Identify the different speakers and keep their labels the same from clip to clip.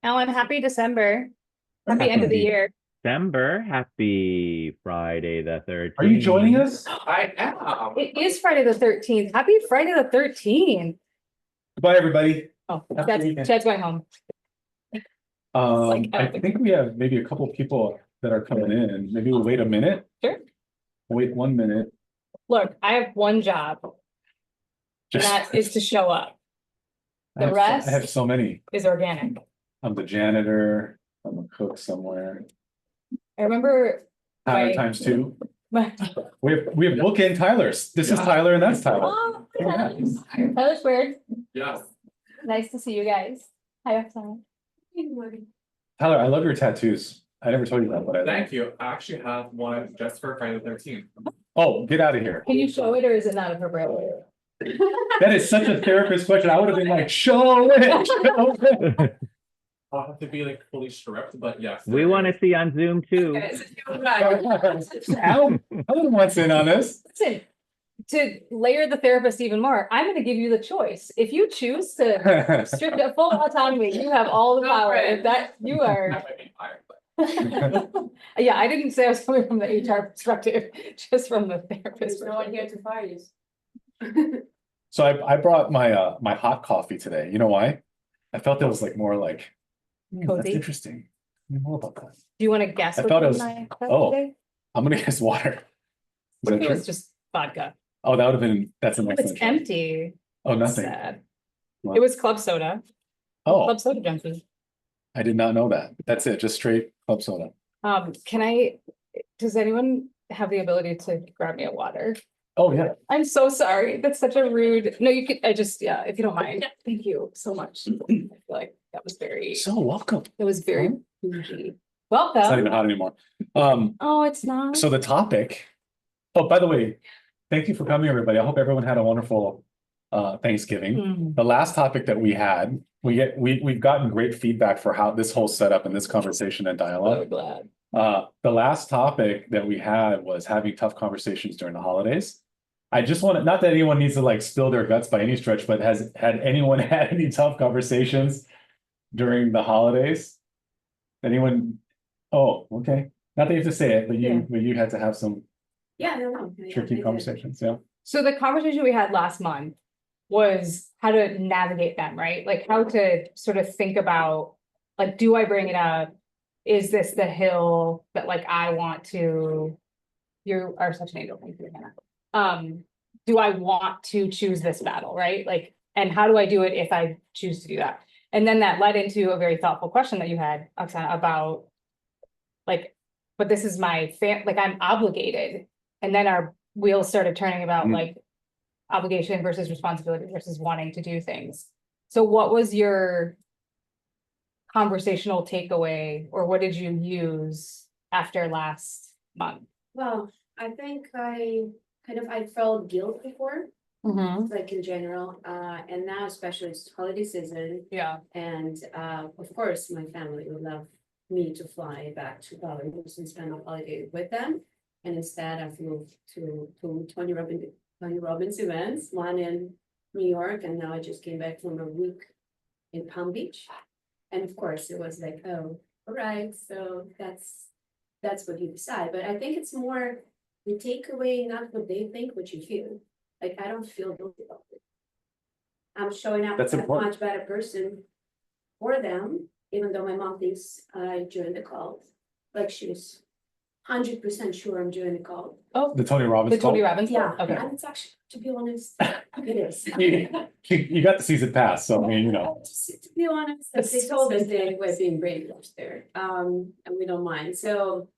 Speaker 1: Alan, happy December. Happy end of the
Speaker 2: Happy
Speaker 1: year.
Speaker 2: December. Happy Friday the
Speaker 3: Are you joining
Speaker 2: 13th.
Speaker 3: us?
Speaker 4: I am.
Speaker 1: It is Friday the 13th. Happy Friday the 13th.
Speaker 3: Goodbye, everybody.
Speaker 1: Oh,
Speaker 3: Happy weekend.
Speaker 1: Chad's going home.
Speaker 3: I think we have maybe a couple people that are coming in. Maybe we'll wait a minute.
Speaker 1: Sure.
Speaker 3: Wait 1 minute.
Speaker 1: Look, I have one job, and
Speaker 3: Just
Speaker 1: that is to show up.
Speaker 3: I have,
Speaker 1: rest-
Speaker 3: I have so many.
Speaker 1: Is organic.
Speaker 3: I'm the janitor. I'm a cook somewhere.
Speaker 1: I remember
Speaker 3: Tyler
Speaker 1: my-
Speaker 3: times two.
Speaker 1: my
Speaker 3: We have bookend Tylers. This is
Speaker 4: Yeah.
Speaker 3: Tyler and that's Tyler.
Speaker 1: oh,
Speaker 3: Yeah.
Speaker 1: Tyler Squared.
Speaker 4: Yes.
Speaker 1: Nice to see you guys. Hi, Oksana.
Speaker 3: Tyler, I love your tattoos. I never told you that, but I
Speaker 4: Thank you. I actually have one just for Friday the 13th.
Speaker 3: Oh, get out of here.
Speaker 1: Can you show it, or is it not appropriate?
Speaker 3: That is such a therapist question. I would have been like, show it. Show it.
Speaker 4: I'll have to be like fully stripped, but yes.
Speaker 2: We want to see on Zoom too.
Speaker 3: Alan wants in on this.
Speaker 1: Listen, to layer the therapist even more, I'm gonna give you the choice. If you choose to strip to full autonomy, you have all the power. If that you
Speaker 4: I
Speaker 1: are.
Speaker 4: might be fired, but
Speaker 1: Yeah, I didn't say I was coming from the HR perspective, just from the therapist.
Speaker 5: There's no one here to fire you.
Speaker 3: So I brought my my hot coffee today. You know why? I felt it was like more like that's
Speaker 1: Cozy.
Speaker 3: interesting. Tell me more about that.
Speaker 1: Do you want to guess?
Speaker 3: I
Speaker 1: what
Speaker 3: thought it
Speaker 1: one
Speaker 3: was-
Speaker 1: I got
Speaker 3: oh.
Speaker 1: today?
Speaker 3: I'm gonna guess water. Is
Speaker 1: What if
Speaker 3: that
Speaker 1: it
Speaker 3: true?
Speaker 1: was just vodka?
Speaker 3: Oh, that would have been that's an
Speaker 1: It's
Speaker 3: excellent choice.
Speaker 1: empty.
Speaker 3: Oh, nothing.
Speaker 1: Sad.
Speaker 3: What?
Speaker 1: It was club soda.
Speaker 3: Oh,
Speaker 1: Club soda junkie.
Speaker 3: I did not know that. That's it, just straight club soda.
Speaker 1: Does anyone have the ability to grab me a water?
Speaker 3: Oh, yeah.
Speaker 1: I'm so sorry. That's such a rude, no, you could, yeah, if you don't mind. Thank you so much. I feel like that was very,
Speaker 3: So welcome.
Speaker 1: it was very bougie.
Speaker 3: It's not even
Speaker 1: Welcome.
Speaker 3: hot anymore.
Speaker 1: Oh, it's not.
Speaker 3: So the topic. Oh, by the way, thank you for coming, everybody. I hope everyone had a wonderful Thanksgiving.
Speaker 1: Hmm.
Speaker 3: The last topic that we had, we've gotten great feedback for how this whole setup and this conversation and
Speaker 1: So
Speaker 3: dialogue.
Speaker 1: glad.
Speaker 3: The last topic that we had was having tough conversations during the holidays. I just want to, not that anyone needs to like spill their guts by any stretch, but has anyone had any tough conversations during the holidays? Anyone? Oh, okay. Not that you have to say it, but you had to have some
Speaker 5: Yeah, no.
Speaker 3: tricky conversations, yeah.
Speaker 1: So the conversation we had last month was how to navigate them, right? Like how to sort of think about, like, do I bring it up? Is this the hill that like I want to? You are such an angel, thank you, Hannah. Do I want to choose this battle, right? Like, and how do I do it if I choose to do that? And then that led into a very thoughtful question that you had, Oksana, about like, but this is my like I'm obligated. And then our wheels started turning about
Speaker 3: Mm.
Speaker 1: like obligation versus responsibility versus wanting to do things. So what was your conversational takeaway, or what did you use after last month?
Speaker 5: Well, I think I felt guilt before, like in general, and now especially it's holiday season.
Speaker 1: Yeah.
Speaker 5: And of course, my family would love me to fly back to Belarus and spend a holiday with them. And instead I've moved to Tony Robbins events, one in New York, and now I just came back from a week in Palm Beach. And of course, it was like, oh, all right, so that's what you decide. But I think it's more the takeaway, not what they think, what you feel. Like, I don't feel guilty about it. I'm showing up
Speaker 3: That's
Speaker 5: as a
Speaker 3: important.
Speaker 5: much better person for them, even though my mom thinks I joined the cult. Like, she was 100% sure I'm joining the cult.
Speaker 1: Oh,
Speaker 3: The Tony Robbins.
Speaker 1: the Tony
Speaker 3: call?
Speaker 1: Robbins.
Speaker 5: Yeah,
Speaker 1: Okay.
Speaker 5: and it's actually, to be honest, it is.
Speaker 3: You got the season pass, so I mean, you know.
Speaker 5: To be honest, as they told us they were being brainwashed there, and we don't mind, so.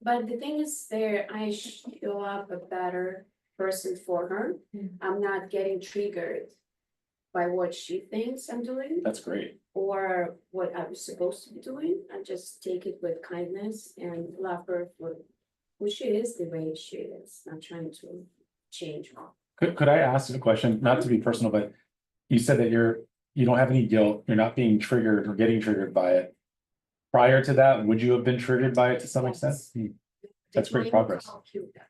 Speaker 5: But the thing is there, I show up a better person for her. I'm not getting triggered by what she thinks I'm doing
Speaker 3: That's great.
Speaker 5: or what I was supposed to be doing. I just take it with kindness and love her for who she is, the way she is, not trying to change her.
Speaker 3: Could I ask a question, not to be personal, but you said that you don't have any guilt, you're not being triggered or getting triggered by it. Prior to that, would you have been triggered by it to some extent?
Speaker 5: Yes.
Speaker 3: That's great
Speaker 5: Define
Speaker 3: progress.
Speaker 5: how cute that-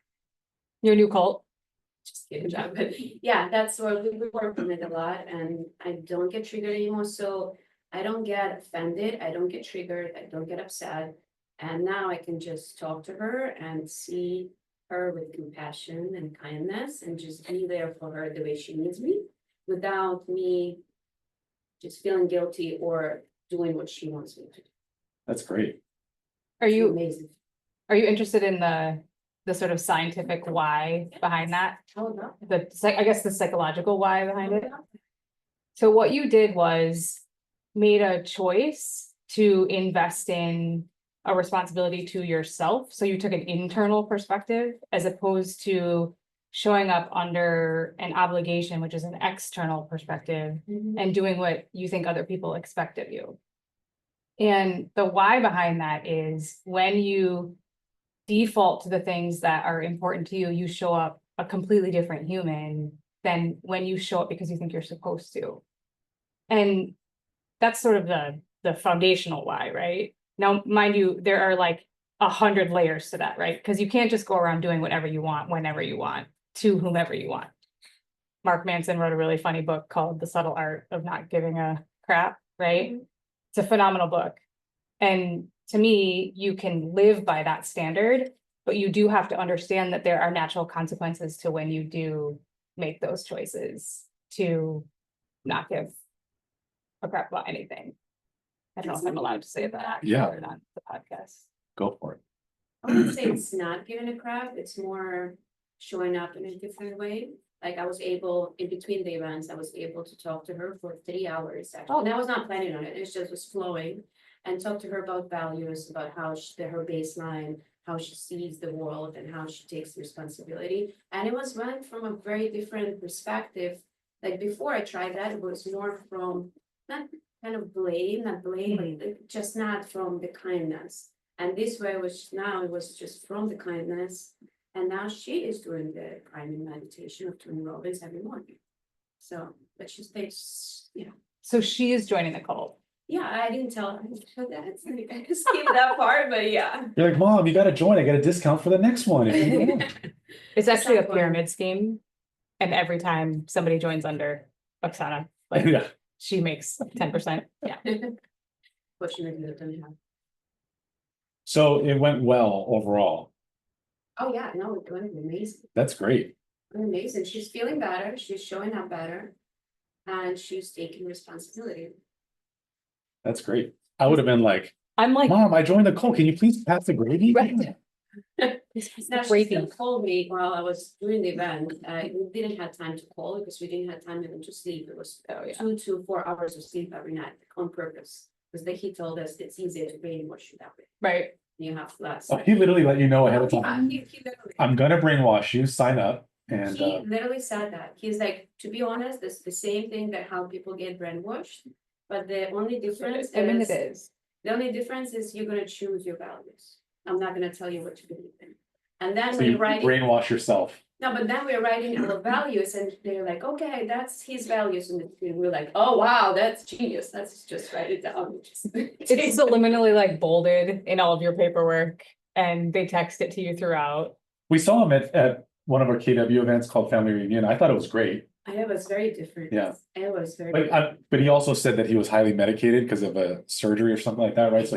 Speaker 1: Your new cult.
Speaker 5: Just kidding, John, but yeah, that's where we work on it a lot and I don't get triggered anymore, so I don't get offended, I don't get triggered, I don't get upset. And now I can just talk to her and see her with compassion and kindness and just be there for her the way she needs me without me just feeling guilty or doing what she wants me to do.
Speaker 3: That's great.
Speaker 1: Are
Speaker 5: It's
Speaker 1: you,
Speaker 5: amazing?
Speaker 1: are you interested in the sort of scientific why behind that?
Speaker 5: Oh, no.
Speaker 1: I guess the psychological why behind it? So what you did was made a choice to invest in a responsibility to yourself. So you took an internal perspective as opposed to showing up under an obligation, which is an external perspective,
Speaker 5: Mhm.
Speaker 1: and doing what you think other people expect of you. And the why behind that is when you default to the things that are important to you, you show up a completely different human than when you show up because you think you're supposed to. And that's sort of the foundational why, right? Now, mind you, there are like 100 layers to that, right? Because you can't just go around doing whatever you want, whenever you want, to whomever you want. Mark Manson wrote a really funny book called The Subtle Art of Not Giving a Crap, right? It's a phenomenal book. And to me, you can live by that standard, but you do have to understand that there are natural consequences to when you do make those choices to not give a crap about anything. I don't know if I'm allowed to say that.
Speaker 3: Yeah.
Speaker 1: Or not the podcast.
Speaker 3: Go for it.
Speaker 5: I wouldn't say it's not giving a crap, it's more showing up in a different way. Like I was able, in between the events, I was able to talk to her for 3 hours actually. And I was not planning on it, it just was flowing. And talk to her about values, about how her baseline, how she sees the world and how she takes responsibility. And it was run from a very different perspective. Like before I tried that, it was more from not kind of blame, like, just not from the kindness. And this way was now it was just from the kindness. And now she is doing the priming meditation of doing aerobics every morning. So, but she stays, yeah.
Speaker 1: So she is joining the cult.
Speaker 5: Yeah, I didn't tell her that. I just skip that part, but yeah.
Speaker 3: You're like, Mom, you gotta join. I get a discount for the next one.
Speaker 1: It's actually a
Speaker 5: not fun.
Speaker 1: pyramid scheme. And every time somebody joins under Oksana, like
Speaker 3: Yeah.
Speaker 1: she makes 10%. Yeah.
Speaker 5: Fortunately, I don't have.
Speaker 3: So it went well overall.
Speaker 5: Oh, yeah, no, it went amazing.
Speaker 3: That's great.
Speaker 5: Amazing. She's feeling better. She's showing up better. And she's taking responsibility.
Speaker 3: That's great. I would have been like,
Speaker 1: I'm like,
Speaker 3: Mom, I joined the cult. Can you please pass the gravy?
Speaker 1: right.
Speaker 5: Now, she still called me while I was doing the event. We didn't have time to call because we didn't have time even to sleep. It was
Speaker 1: Oh, yeah.
Speaker 5: 2 to 4 hours of sleep every night on purpose. Because he told us it's easier to brainwash you that way.
Speaker 1: Right.
Speaker 5: You have less.
Speaker 3: Oh, he literally let you know ahead of
Speaker 5: Yeah,
Speaker 3: time.
Speaker 5: he literally.
Speaker 3: I'm gonna brainwash you, sign up, and
Speaker 5: He literally said that. He's like, to be honest, it's the same thing that how people get brainwashed. But the only difference
Speaker 1: I mean, it
Speaker 5: is,
Speaker 1: is.
Speaker 5: the only difference is you're gonna choose your values. I'm not gonna tell you what to believe in. And then
Speaker 3: so
Speaker 5: when
Speaker 3: you
Speaker 5: you're writing,
Speaker 3: brainwash yourself.
Speaker 5: no, but then we're writing our values and they're like, okay, that's his values. And we're like, oh, wow, that's genius. Let's just write it down.
Speaker 1: It's subliminally like bolded in all of your paperwork and they text it to you throughout.
Speaker 3: We saw him at one of our KW events called Family Reunion. I thought it was great.
Speaker 5: And it was very different.
Speaker 3: Yeah.
Speaker 5: It was very.
Speaker 3: But he also said that he was highly medicated because of a surgery or something like that, right? So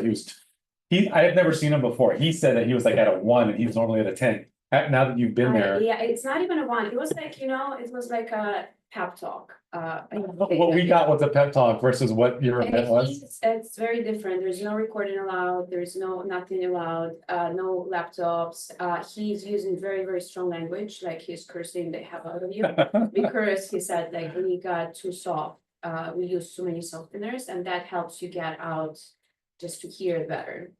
Speaker 3: I had never seen him before. He said that he was like at a 1 and he was normally at a 10. Now that you've been there.
Speaker 5: Yeah, it's not even a 1. It was like, it was like a pep talk.
Speaker 3: What we got was a pep talk versus what your event was.
Speaker 5: It's very different. There's no recording allowed. There's nothing allowed, no laptops. He's using very, very strong language, like he's cursing the hell out of you. Because he said like we got too soft. We use too many softeners and that helps you get out just to hear it better.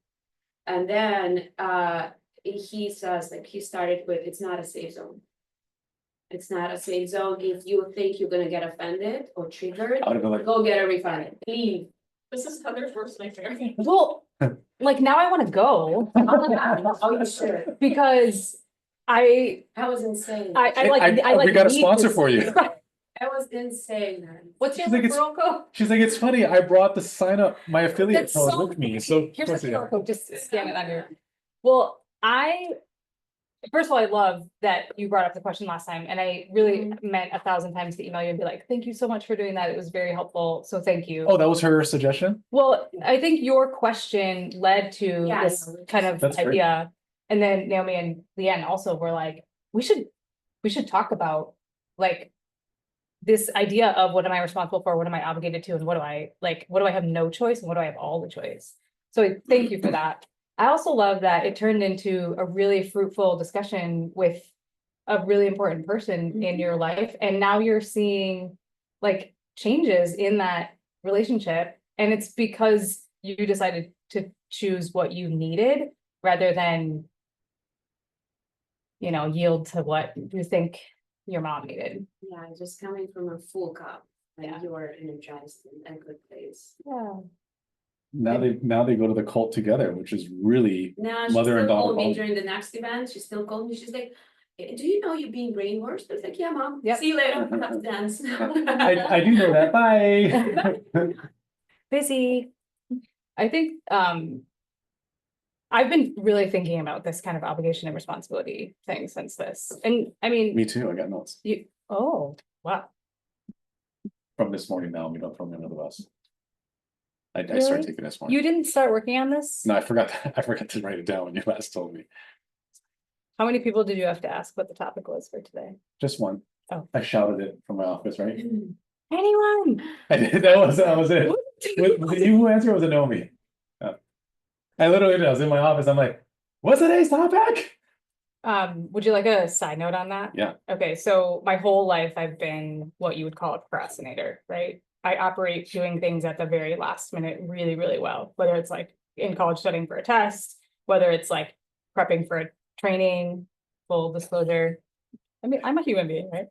Speaker 5: And then he says like he started with it's not a safe zone. It's not a safe zone. If you think you're gonna get offended or triggered,
Speaker 3: I would have been like,
Speaker 5: go get a refund. Leave.
Speaker 6: This is Heather's worst nightmare.
Speaker 1: Well, like now I want to go
Speaker 5: Oh, you should.
Speaker 1: because I
Speaker 5: That was insane.
Speaker 1: I like.
Speaker 3: we got a
Speaker 1: need
Speaker 3: sponsor
Speaker 1: this.
Speaker 3: for you.
Speaker 5: That was insane, man.
Speaker 1: What's your
Speaker 3: She's like,
Speaker 1: referral code?
Speaker 3: She's like, it's funny. I brought the sign up, my affiliate
Speaker 1: That's
Speaker 3: code
Speaker 1: so
Speaker 3: with me. So of
Speaker 1: Here's the
Speaker 3: course, yeah.
Speaker 1: QR code, just scan it under. Well, I first of all, I love that you brought up the question last time, and I really meant 1,000 times to email you and be like, thank you so much for doing that. It was very helpful. So thank you.
Speaker 3: Oh, that was her suggestion?
Speaker 1: Well, I think your question led to
Speaker 5: Yeah,
Speaker 1: this
Speaker 5: yeah,
Speaker 1: kind of
Speaker 3: That's great.
Speaker 1: idea. And then Naomi and Leanne also were like, we should talk about like this idea of what am I responsible for, what am I obligated to, and what do I have no choice and what do I have all the choice? So thank you for that. I also love that it turned into a really fruitful discussion with a really important person in your life. And now you're seeing like changes in that relationship. And it's because you decided to choose what you needed rather than, yield to what you think your mom needed.
Speaker 5: Yeah, just coming from a full cup,
Speaker 1: Yeah.
Speaker 5: and you're energized in a good place.
Speaker 1: Yeah.
Speaker 3: Now they go to the cult together, which is really
Speaker 5: Now, she
Speaker 3: mother and
Speaker 5: still
Speaker 3: daughter
Speaker 5: called me
Speaker 3: bond.
Speaker 5: during the next event, she still called me, she's like, do you know you're being brainwashed? I was like, yeah, mom,
Speaker 1: Yep.
Speaker 5: see you later, have to dance.
Speaker 3: I do know that. Bye.
Speaker 1: Busy. I think I've been really thinking about this kind of obligation and responsibility thing since this. And I mean,
Speaker 3: Me too. I got notes
Speaker 1: oh, wow.
Speaker 3: from this morning now. We don't throw me under the bus. I
Speaker 1: Really?
Speaker 3: started taking this one.
Speaker 1: You didn't start working on this?
Speaker 3: No, I forgot. I forgot to write it down when you last told me.
Speaker 1: How many people did you have to ask what the topic was for today?
Speaker 3: Just one.
Speaker 1: Oh.
Speaker 3: I shouted it from my office, right?
Speaker 1: Anyone?
Speaker 3: I did. That was it. You who answered was a no me. I literally did. I was in my office. I'm like, what's today's topic?
Speaker 1: Would you like a side note on that?
Speaker 3: Yeah.
Speaker 1: Okay, so my whole life I've been what you would call a procrastinator, right? I operate doing things at the very last minute really, really well, whether it's like in college studying for a test, whether it's like prepping for a training, full disclosure. I mean, I'm a human being, right?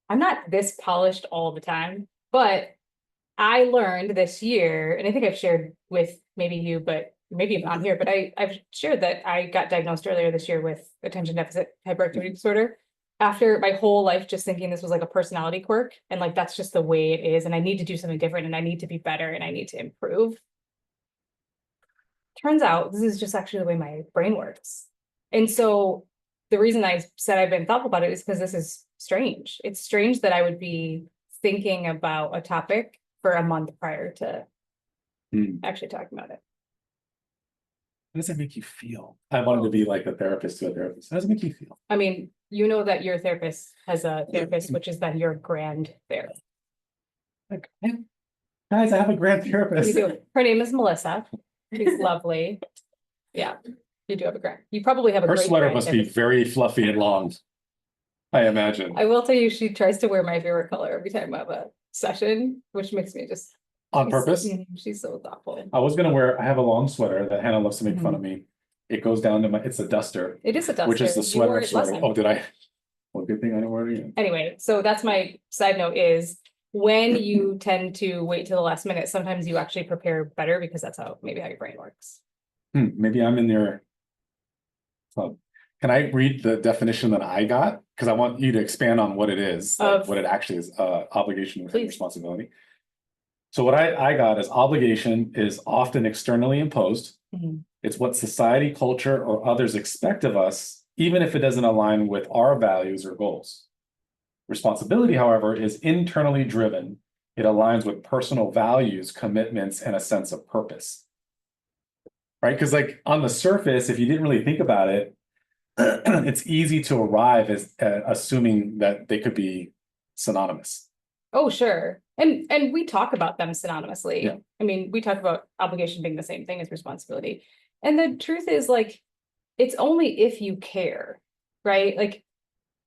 Speaker 1: I'm not this polished all the time, but I learned this year, and I think I've shared with maybe you, but maybe not here, but I've shared that I got diagnosed earlier this year with attention deficit hyperactivity disorder. After my whole life just thinking this was like a personality quirk, and like that's just the way it is, and I need to do something different, and I need to be better, and I need to improve. Turns out this is just actually the way my brain works. And so the reason I said I've been thoughtful about it is because this is strange. It's strange that I would be thinking about a topic for a month prior to actually talking about it.
Speaker 3: How does it make you feel? I wanted to be like a therapist to a therapist. How does it make you feel?
Speaker 1: I mean, you know that your therapist has a therapist, which is then your grand therapist.
Speaker 3: Like, guys, I have a grand therapist.
Speaker 1: You do. Her name is Melissa. She's lovely. Yeah, you do have a grand. You probably have a
Speaker 3: Her
Speaker 1: great
Speaker 3: sweater
Speaker 1: grand
Speaker 3: must be
Speaker 1: therapist.
Speaker 3: very fluffy and long. I imagine.
Speaker 1: I will tell you, she tries to wear my favorite color every time I have a session, which makes me just.
Speaker 3: On
Speaker 1: she's-
Speaker 3: purpose?
Speaker 1: She's so thoughtful.
Speaker 3: I was gonna wear, I have a long sweater that Hannah loves to make fun of me. It goes down to it's a duster,
Speaker 1: It is a duster.
Speaker 3: which is the
Speaker 1: You wore
Speaker 3: sweater
Speaker 1: it last
Speaker 3: sweater.
Speaker 1: time.
Speaker 3: Oh, did I? Well, good thing I didn't wear it again.
Speaker 1: Anyway, so that's my side note is when you tend to wait till the last minute, sometimes you actually prepare better because that's maybe how your brain works.
Speaker 3: Maybe I'm in their club. Can I read the definition that I got? Because I want you to expand on what it is, like what it actually is, obligation and
Speaker 1: Please.
Speaker 3: responsibility. So what I got is obligation is often externally imposed.
Speaker 1: Mhm.
Speaker 3: It's what society, culture, or others expect of us, even if it doesn't align with our values or goals. Responsibility, however, is internally driven. It aligns with personal values, commitments, and a sense of purpose. Right? Because like on the surface, if you didn't really think about it, it's easy to arrive as assuming that they could be synonymous.
Speaker 1: Oh, sure. And we talk about them synonymously.
Speaker 3: Yeah.
Speaker 1: I mean, we talk about obligation being the same thing as responsibility. And the truth is like, it's only if you care, right? Like,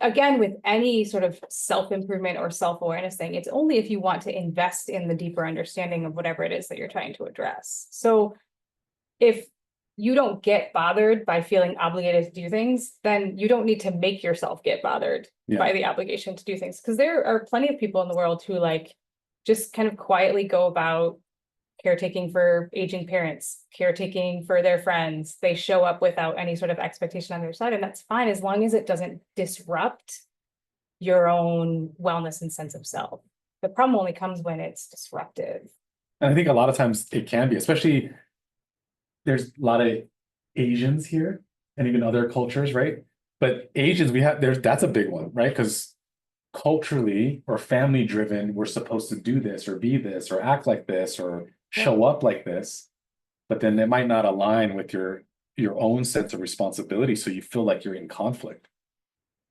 Speaker 1: again, with any sort of self-improvement or self-awareness thing, it's only if you want to invest in the deeper understanding of whatever it is that you're trying to address. So if you don't get bothered by feeling obligated to do things, then you don't need to make yourself get bothered by the obligation to do things. Because there are plenty of people in the world who like just kind of quietly go about caretaking for aging parents, caretaking for their friends. They show up without any sort of expectation on their side, and that's fine as long as it doesn't disrupt your own wellness and sense of self. The problem only comes when it's disruptive.
Speaker 3: And I think a lot of times it can be, especially there's a lot of Asians here and even other cultures, right? But Asians, that's a big one, right? Because culturally or family driven, we're supposed to do this or be this or act like this or show up like this. But then it might not align with your own sense of responsibility. So you feel like you're in conflict.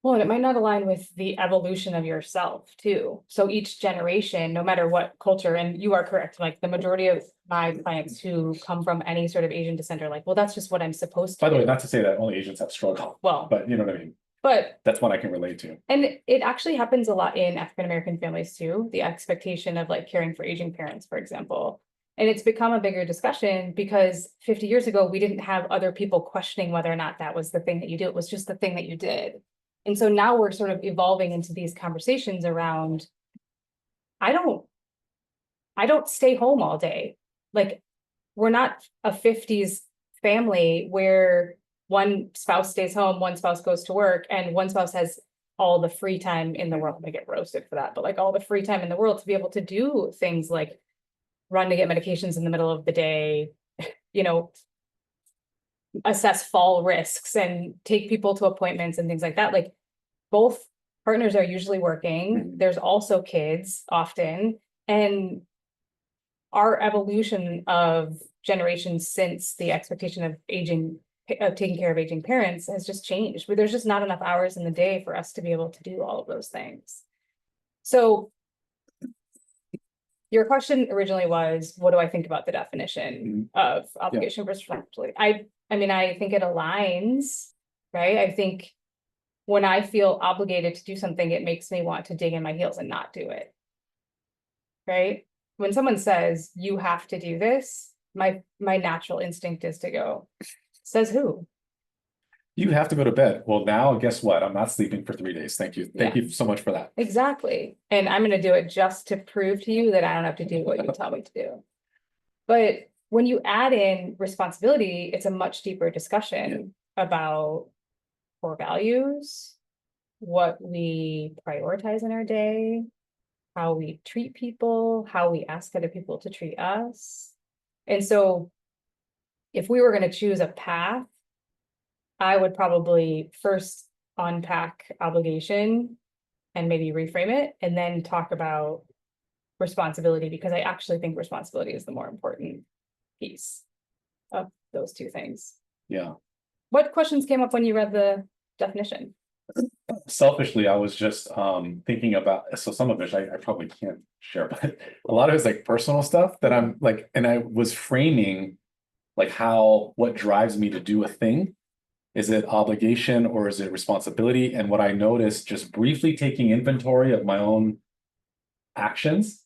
Speaker 1: Well, and it might not align with the evolution of yourself too. So each generation, no matter what culture, and you are correct, like the majority of my clients who come from any sort of Asian descent are like, well, that's just what I'm supposed to
Speaker 3: By the way,
Speaker 1: do.
Speaker 3: not to say that only Asians have struggle,
Speaker 1: Well,
Speaker 3: but you know what I mean?
Speaker 1: but,
Speaker 3: That's one I can relate to.
Speaker 1: and it actually happens a lot in African American families too, the expectation of like caring for aging parents, for example. And it's become a bigger discussion because 50 years ago, we didn't have other people questioning whether or not that was the thing that you did. It was just the thing that you did. And so now we're sort of evolving into these conversations around, I don't stay home all day. Like, we're not a 50s family where one spouse stays home, one spouse goes to work, and one spouse has all the free time in the world. I get roasted for that, but like all the free time in the world to be able to do things like run to get medications in the middle of the day, you know, assess fall risks and take people to appointments and things like that. Like, both partners are usually working. There's also kids often, and our evolution of generations since the expectation of taking care of aging parents has just changed, where there's just not enough hours in the day for us to be able to do all of those things. So your question originally was, what do I think about the definition of obligation versus responsibility? I mean, I think it aligns, right? I think when I feel obligated to do something, it makes me want to dig in my heels and not do it. Right? When someone says you have to do this, my natural instinct is to go, says who?
Speaker 3: You have to go to bed. Well, now guess what? I'm not sleeping for 3 days. Thank you. Thank you so much for that.
Speaker 1: Exactly. And I'm going to do it just to prove to you that I don't have to do what you tell me to do. But when you add in responsibility, it's a much deeper discussion about core values, what we prioritize in our day, how we treat people, how we ask other people to treat us. And so if we were going to choose a path, I would probably first unpack obligation and maybe reframe it and then talk about responsibility, because I actually think responsibility is the more important piece of those two things.
Speaker 3: Yeah.
Speaker 1: What questions came up when you read the definition?
Speaker 3: Selfishly, I was just thinking about, so some of which I probably can't share, but a lot of it's like personal stuff that I'm like, and I was framing like what drives me to do a thing. Is it obligation or is it responsibility? And what I noticed, just briefly taking inventory of my own actions,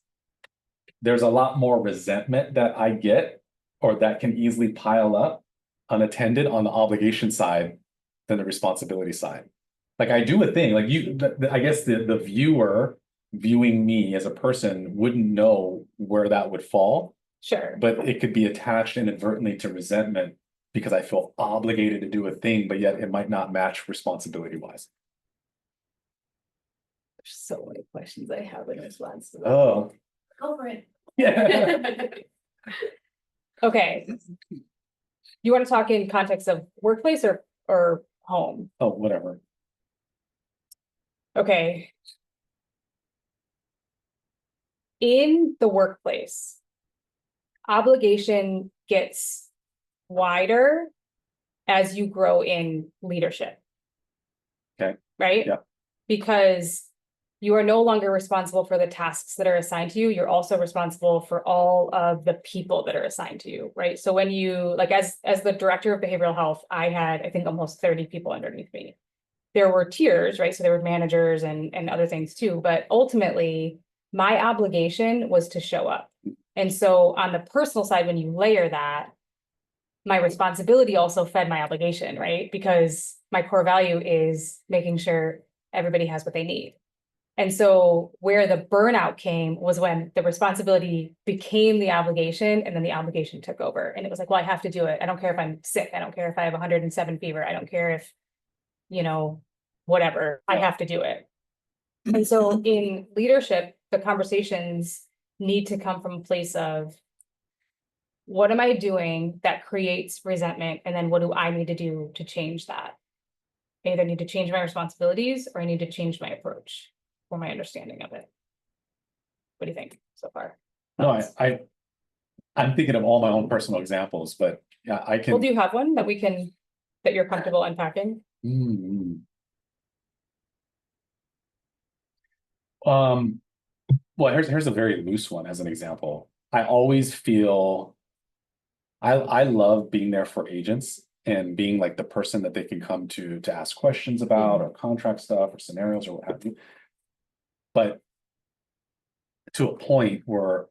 Speaker 3: there's a lot more resentment that I get or that can easily pile up unattended on the obligation side than the responsibility side. Like, I do a thing, like I guess the viewer viewing me as a person wouldn't know where that would fall,
Speaker 1: Sure.
Speaker 3: but it could be attached inadvertently to resentment because I feel obligated to do a thing, but yet it might not match responsibility wise.
Speaker 1: There's so many questions I have in response to that.
Speaker 3: Oh,
Speaker 5: Go for it.
Speaker 3: yeah.
Speaker 1: Okay. You want to talk in context of workplace or home?
Speaker 3: Oh, whatever.
Speaker 1: Okay. In the workplace, obligation gets wider as you grow in leadership.
Speaker 3: Okay.
Speaker 1: Right?
Speaker 3: Yeah.
Speaker 1: Because you are no longer responsible for the tasks that are assigned to you. You're also responsible for all of the people that are assigned to you, right? So when you, like, as the director of behavioral health, I had, I think, almost 30 people underneath me. There were tiers, right? So there were managers and other things too, but ultimately my obligation was to show up. And so on the personal side, when you layer that, my responsibility also fed my obligation, right? Because my core value is making sure everybody has what they need. And so where the burnout came was when the responsibility became the obligation, and then the obligation took over. And it was like, well, I have to do it. I don't care if I'm sick. I don't care if I have 107 fever. I don't care if, whatever, I have to do it. And so in leadership, the conversations need to come from a place of, what am I doing that creates resentment? And then what do I need to do to change that? I either need to change my responsibilities or I need to change my approach or my understanding of it. What do you think so far?
Speaker 3: No,
Speaker 1: Thoughts?
Speaker 3: I'm thinking of all my own personal examples, but yeah, I
Speaker 1: Well,
Speaker 3: can.
Speaker 1: do you have one that we can, that you're comfortable unpacking?
Speaker 3: Mm. Well, here's a very loose one as an example. I always feel I love being there for agents and being like the person that they can come to ask questions about or contract stuff or scenarios or what have you. But to a point where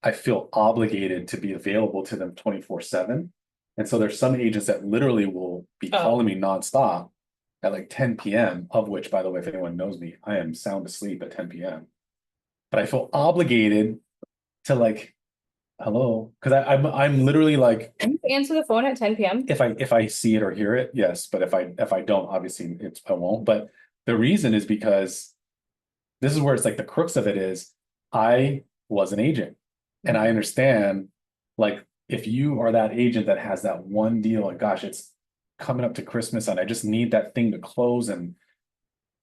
Speaker 3: I feel obligated to be available to them 24/7. And so there's some agents that literally will be
Speaker 1: Oh.
Speaker 3: calling me nonstop at like 10 p.m., of which, by the way, if anyone knows me, I am sound asleep at 10 p.m. But I feel obligated to like, hello, because I'm literally like,
Speaker 1: Can you answer the phone at 10 p.m.?
Speaker 3: if I see it or hear it, yes, but if I don't, obviously I won't. But the reason is because this is where it's like the crux of it is I was an agent and I understand like if you are that agent that has that one deal and gosh, it's coming up to Christmas and I just need that thing to close and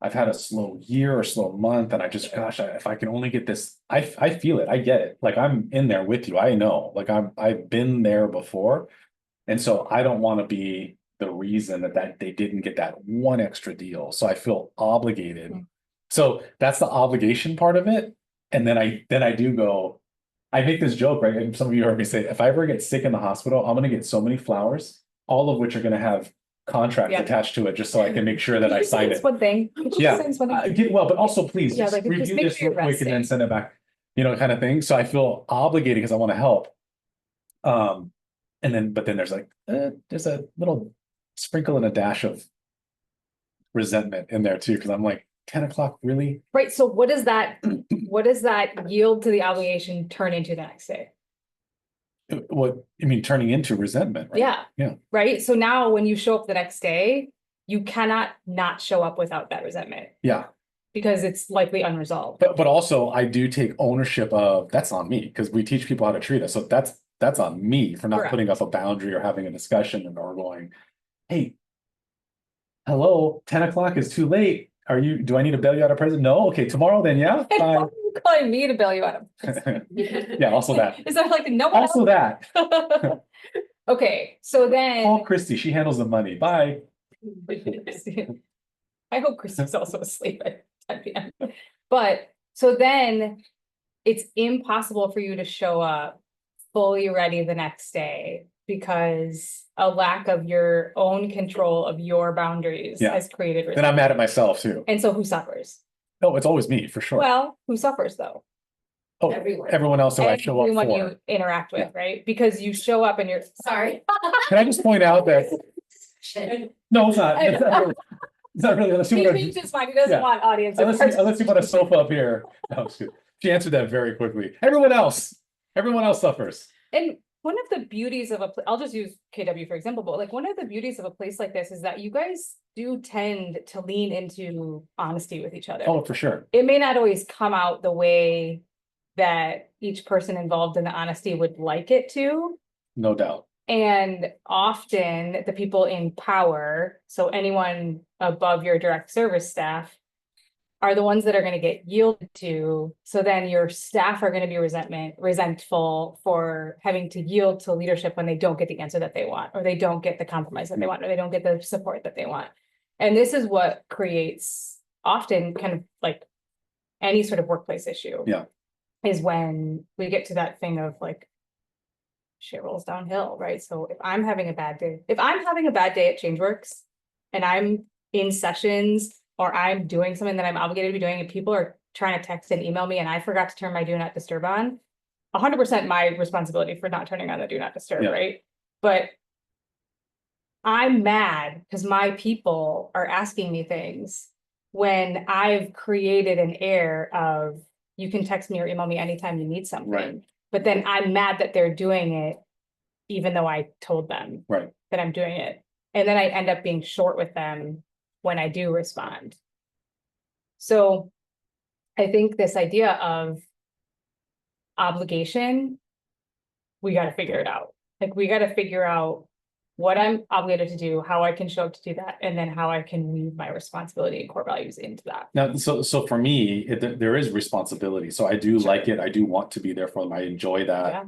Speaker 3: I've had a slow year or slow month and I just gosh, if I can only get this, I feel it, I get it. Like I'm in there with you. I know, like I've been there before. And so I don't want to be the reason that they didn't get that one extra deal. So I feel obligated. So that's the obligation part of it. And then I do go, I make this joke, right? And some of you heard me say, if I ever get sick in the hospital, I'm gonna get so many flowers, all of which are gonna have contracts
Speaker 1: Yeah.
Speaker 3: attached to it, just so I can make sure that
Speaker 1: Could
Speaker 3: I
Speaker 1: you say
Speaker 3: sign
Speaker 1: it's
Speaker 3: it.
Speaker 1: one thing? Could you
Speaker 3: Yeah,
Speaker 1: say it's one thing?
Speaker 3: well, but also please
Speaker 1: Yeah,
Speaker 3: just
Speaker 1: like, just
Speaker 3: review
Speaker 1: make
Speaker 3: this
Speaker 1: sure
Speaker 3: real
Speaker 1: you're
Speaker 3: quick and then
Speaker 1: resting.
Speaker 3: send it back, kind of thing. So I feel obligated because I want to help. And then, but then there's like, there's a little sprinkle and a dash of resentment in there too, because I'm like, 10 o'clock, really?
Speaker 1: Right, so what does that yield to the obligation turn into the next day?
Speaker 3: What, I mean, turning into resentment, right?
Speaker 1: Yeah.
Speaker 3: Yeah.
Speaker 1: Right, so now when you show up the next day, you cannot not show up without that resentment
Speaker 3: Yeah.
Speaker 1: because it's likely unresolved.
Speaker 3: But also I do take ownership of that's on me because we teach people how to treat us. So that's on me for not
Speaker 1: Correct.
Speaker 3: putting up a boundary or having a discussion or going, hey, hello, 10 o'clock is too late. Do I need to bail you out of prison? No, okay, tomorrow then, yeah.
Speaker 1: And why
Speaker 3: Bye.
Speaker 1: are you calling me to bail you out of?
Speaker 3: Yeah, also that.
Speaker 1: Is that like no one
Speaker 3: Also that.
Speaker 1: else? Okay, so then.
Speaker 3: Call Christy, she handles the money. Bye.
Speaker 1: I hope Christy's also asleep at 10 p.m. But so then it's impossible for you to show up fully ready the next day because a lack of your own control of your boundaries
Speaker 3: Yeah.
Speaker 1: has created
Speaker 3: Then I'm
Speaker 1: resentment.
Speaker 3: mad at myself too.
Speaker 1: And so who suffers?
Speaker 3: No, it's always me for sure.
Speaker 1: Well, who suffers though?
Speaker 3: Oh,
Speaker 5: everyone.
Speaker 3: everyone else who I show up
Speaker 1: Everyone
Speaker 3: for.
Speaker 1: you interact with, right? Because you show up and you're
Speaker 5: Sorry.
Speaker 3: Can I just point out that, no, it's not. It's not really, it's not really, unless you
Speaker 1: He
Speaker 3: want
Speaker 1: changed
Speaker 3: to,
Speaker 1: his mind, he doesn't
Speaker 3: Yeah.
Speaker 1: want audience.
Speaker 3: unless you want a sofa up here. No, it's good. She answered that very quickly. Everyone else suffers.
Speaker 1: And one of the beauties of I'll just use KW for example, but like one of the beauties of a place like this is that you guys do tend to lean into honesty with each other.
Speaker 3: Oh, for sure.
Speaker 1: It may not always come out the way that each person involved in the honesty would like it to.
Speaker 3: No doubt.
Speaker 1: And often the people in power, so anyone above your direct service staff, are the ones that are going to get yielded to. So then your staff are going to be resentful for having to yield to leadership when they don't get the answer that they want, or they don't get the compromise that they want, or they don't get the support that they want. And this is what creates often kind of like any sort of workplace issue.
Speaker 3: Yeah.
Speaker 1: Is when we get to that thing of like, shit rolls downhill, right? So if I'm having a bad day at ChangeWorks and I'm in sessions or I'm doing something that I'm obligated to be doing and people are trying to text and email me and I forgot to turn my do not disturb on, 100% my responsibility for not turning on the do not disturb,
Speaker 3: Yeah.
Speaker 1: right? But I'm mad because my people are asking me things when I've created an air of you can text me or email me anytime you need something.
Speaker 3: Right.
Speaker 1: But then I'm mad that they're doing it, even though I told them
Speaker 3: Right.
Speaker 1: that I'm doing it. And then I end up being short with them when I do respond. So I think this idea of obligation, we got to figure it out. Like we got to figure out what I'm obligated to do, how I can show up to do that, and then how I can weave my responsibility and core values into that.
Speaker 3: Now, so for me, there is responsibility. So I do
Speaker 1: Sure.
Speaker 3: like it. I do want to be there for them. I enjoy that.
Speaker 1: Yeah.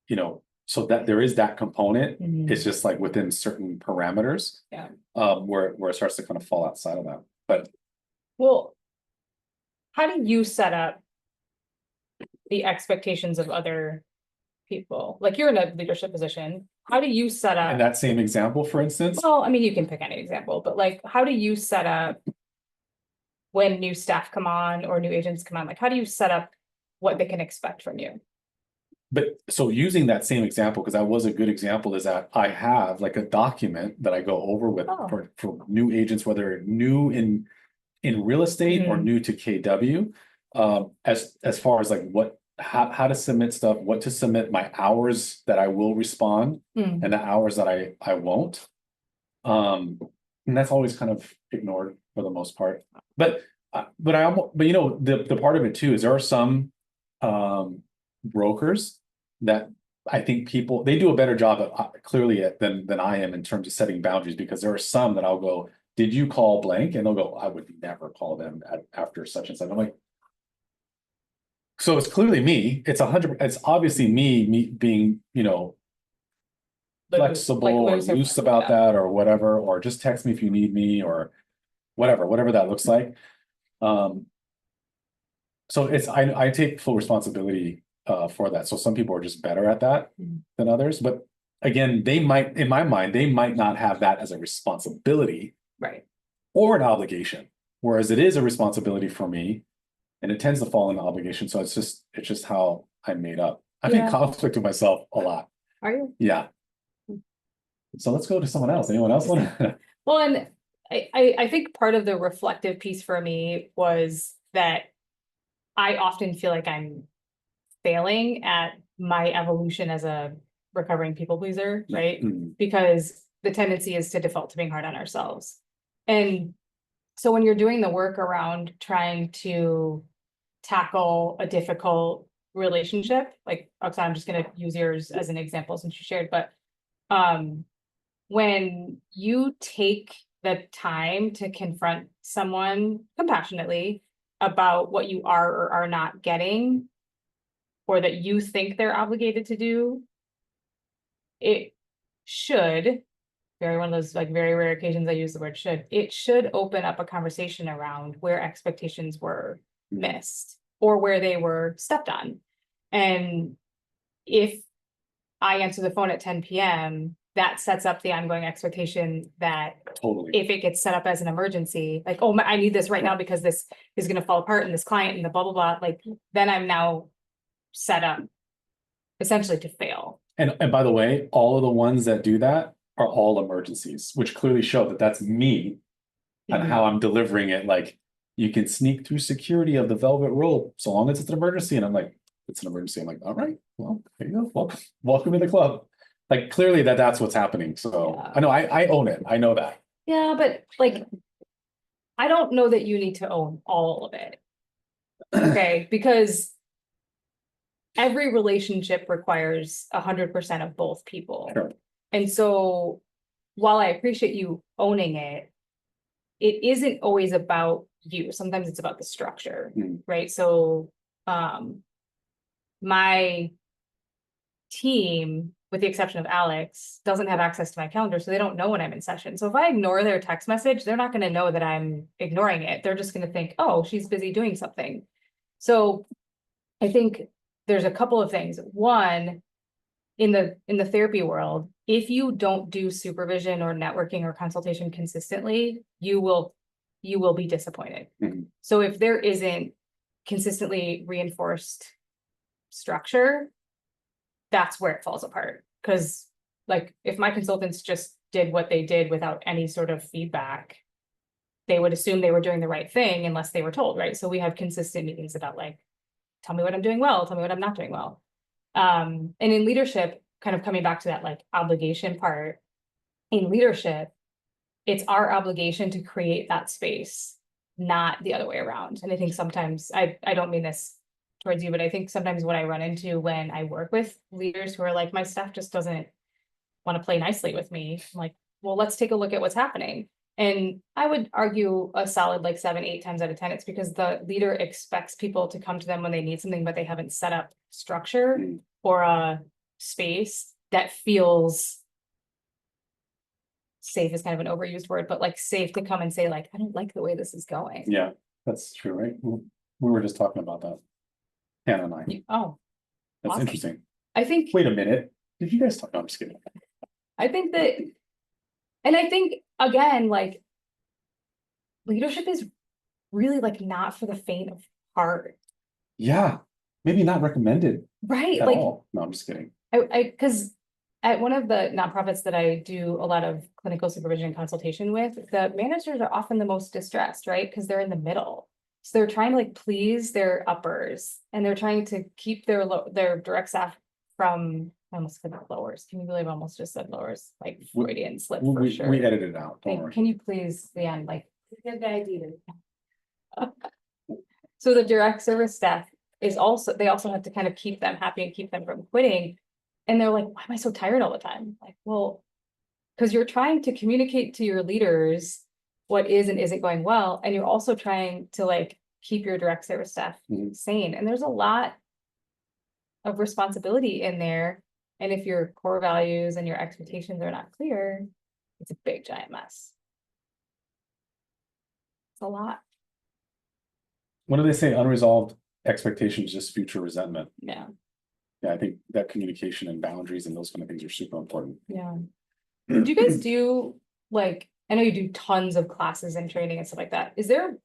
Speaker 3: You know, so that there is that component.
Speaker 1: Mhm.
Speaker 3: It's just like within certain parameters.
Speaker 1: Yeah.
Speaker 3: Where it starts to kind of fall outside of that. But
Speaker 1: Well, how do you set up the expectations of other people? Like you're in a leadership position. How do you set
Speaker 3: in
Speaker 1: up?
Speaker 3: that same example, for instance,
Speaker 1: Well, I mean, you can pick any example, but like, how do you set up when new staff come on or new agents come on? Like, how do you set up what they can expect from you?
Speaker 3: but so using that same example, because that was a good example, is that I have like a document that I go over with
Speaker 1: Oh.
Speaker 3: for new agents, whether new in real estate or
Speaker 1: Mhm.
Speaker 3: new to KW. As far as like how to submit stuff, what to submit, my hours that I will respond
Speaker 1: Hmm.
Speaker 3: and the hours that I won't. And that's always kind of ignored for the most part. But you know, the part of it too is there are some brokers that I think people, they do a better job at clearly than I am in terms of setting boundaries, because there are some that I'll go, did you call blank? And they'll go, I would never call them after such and such. I'm like, so it's clearly me. It's obviously me being, you know, flexible or
Speaker 1: loose or
Speaker 3: loose
Speaker 1: flexible,
Speaker 3: about
Speaker 1: yeah.
Speaker 3: that or whatever, or just text me if you need me or whatever that looks like. So I take full responsibility for that. So some people are just better at that
Speaker 1: Mhm.
Speaker 3: than others, but again, they might, in my mind, they might not have that as a responsibility
Speaker 1: Right.
Speaker 3: or an obligation, whereas it is a responsibility for me, and it tends to fall into obligation. So it's just how I'm made up. I'm in
Speaker 1: Yeah.
Speaker 3: conflict with myself a lot.
Speaker 1: Are you?
Speaker 3: Yeah. So let's go to someone else. Anyone else want to?
Speaker 1: Well, and I think part of the reflective piece for me was that I often feel like I'm failing at my evolution as a recovering people pleaser, right?
Speaker 3: Mm,
Speaker 1: Because the tendency is to default to being hard on ourselves. And so when you're doing the work around trying to tackle a difficult relationship, like Oksana, I'm just gonna use yours as an example since you shared, but when you take the time to confront someone compassionately about what you are or are not getting, or that you think they're obligated to do, it should, very one of those like very rare occasions I use the word should, it should open up a conversation around where expectations were missed or where they were stepped on. And if I answer the phone at 10 p.m., that sets up the ongoing expectation that
Speaker 3: totally.
Speaker 1: if it gets set up as an emergency, like, oh, I need this right now because this is going to fall apart and this client and the blah, blah, blah, like, then I'm now set up essentially to fail.
Speaker 3: And by the way, all of the ones that do that are all emergencies, which clearly show that that's me and how I'm delivering it. Like, you can sneak through security of the velvet rope so long as it's an emergency. And I'm like, it's an emergency. I'm like, all right, well, there you go. Welcome to the club. Like, clearly that's what's happening. So
Speaker 1: Yeah.
Speaker 3: I know I own it. I know that.
Speaker 1: Yeah, but like, I don't know that you need to own all of it. Okay, because every relationship requires 100% of both people.
Speaker 3: Sure.
Speaker 1: And so while I appreciate you owning it, it isn't always about you. Sometimes it's about the structure, right? So my team, with the exception of Alex, doesn't have access to my calendar, so they don't know when I'm in session. So if I ignore their text message, they're not going to know that I'm ignoring it. They're just going to think, oh, she's busy doing something. So I think there's a couple of things. One, in the therapy world, if you don't do supervision or networking or consultation consistently, you will be disappointed.
Speaker 3: Mhm.
Speaker 1: So if there isn't consistently reinforced structure, that's where it falls apart. Because like if my consultants just did what they did without any sort of feedback, they would assume they were doing the right thing unless they were told, right? So we have consistent meetings about like, tell me what I'm doing well, tell me what I'm not doing well. And in leadership, kind of coming back to that like obligation part, in leadership, it's our obligation to create that space, not the other way around. And I think sometimes, I don't mean this towards you, but I think sometimes what I run into when I work with leaders who are like, my staff just doesn't want to play nicely with me. I'm like, well, let's take a look at what's happening. And I would argue a solid like 7, 8 times out of 10, it's because the leader expects people to come to them when they need something, but they haven't set up structure or a space that feels safe is kind of an overused word, but like safe to come and say like, I don't like the way this is going.
Speaker 3: Yeah, that's true, right? We were just talking about that. Hannah and I.
Speaker 1: Oh,
Speaker 3: That's
Speaker 1: awesome.
Speaker 3: interesting.
Speaker 1: I think,
Speaker 3: Wait a minute. Did you guys talk? No, I'm just kidding.
Speaker 1: I think that, and I think again, like leadership is really like not for the faint of heart,
Speaker 3: Yeah, maybe not recommended
Speaker 1: right?
Speaker 3: at
Speaker 1: Like
Speaker 3: all. No, I'm just kidding.
Speaker 1: because at one of the nonprofits that I do a lot of clinical supervision and consultation with, the managers are often the most distressed, right? Because they're in the middle. So they're trying to like please their uppers and they're trying to keep their direct staff from, I almost said lowers. Can you believe I almost just said lowers? Like Freudian slip for
Speaker 3: We
Speaker 1: sure.
Speaker 3: edited it out. Don't worry.
Speaker 1: Can you please, Leanne, like,
Speaker 5: Get the idea.
Speaker 1: so the direct service staff is also, they also have to kind of keep them happy and keep them from quitting. And they're like, why am I so tired all the time? Like, well, because you're trying to communicate to your leaders what is and isn't going well. And you're also trying to like keep your direct service staff
Speaker 3: Mhm.
Speaker 1: sane. And there's a lot of responsibility in there. And if your core values and your expectations are not clear, it's a big giant mess. It's a lot.
Speaker 3: What do they say? Unresolved expectations, just future resentment.
Speaker 1: Yeah.
Speaker 3: Yeah, I think that communication and boundaries and those kind of things are super important.
Speaker 1: Yeah. Do you guys do like, I know you do tons of classes and training and stuff like that. Is there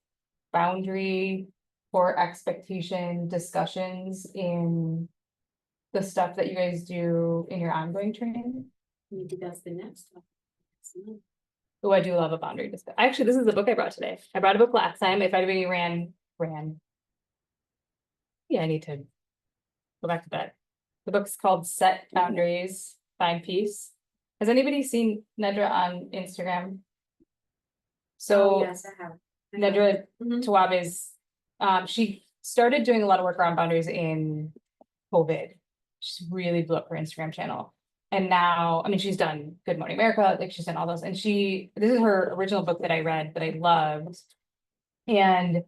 Speaker 1: boundary or expectation discussions in the stuff that you guys do in your ongoing training?
Speaker 5: Maybe that's the next one.
Speaker 1: Oh, I do love a boundary discussion. Actually, this is the book I brought today. I brought a book last time. If anybody ran. Yeah, I need to go back to bed. The book's called Set Boundaries, Find Peace. Has anybody seen Nedra on Instagram? So
Speaker 5: Yes, I have.
Speaker 1: Nedra
Speaker 5: Mhm.
Speaker 1: Tawabe's, she started doing a lot of work around boundaries in COVID. She's really blew up her Instagram channel. And now, I mean, she's done Good Morning America, like she's done all those. And this is her original book that I read that I loved. And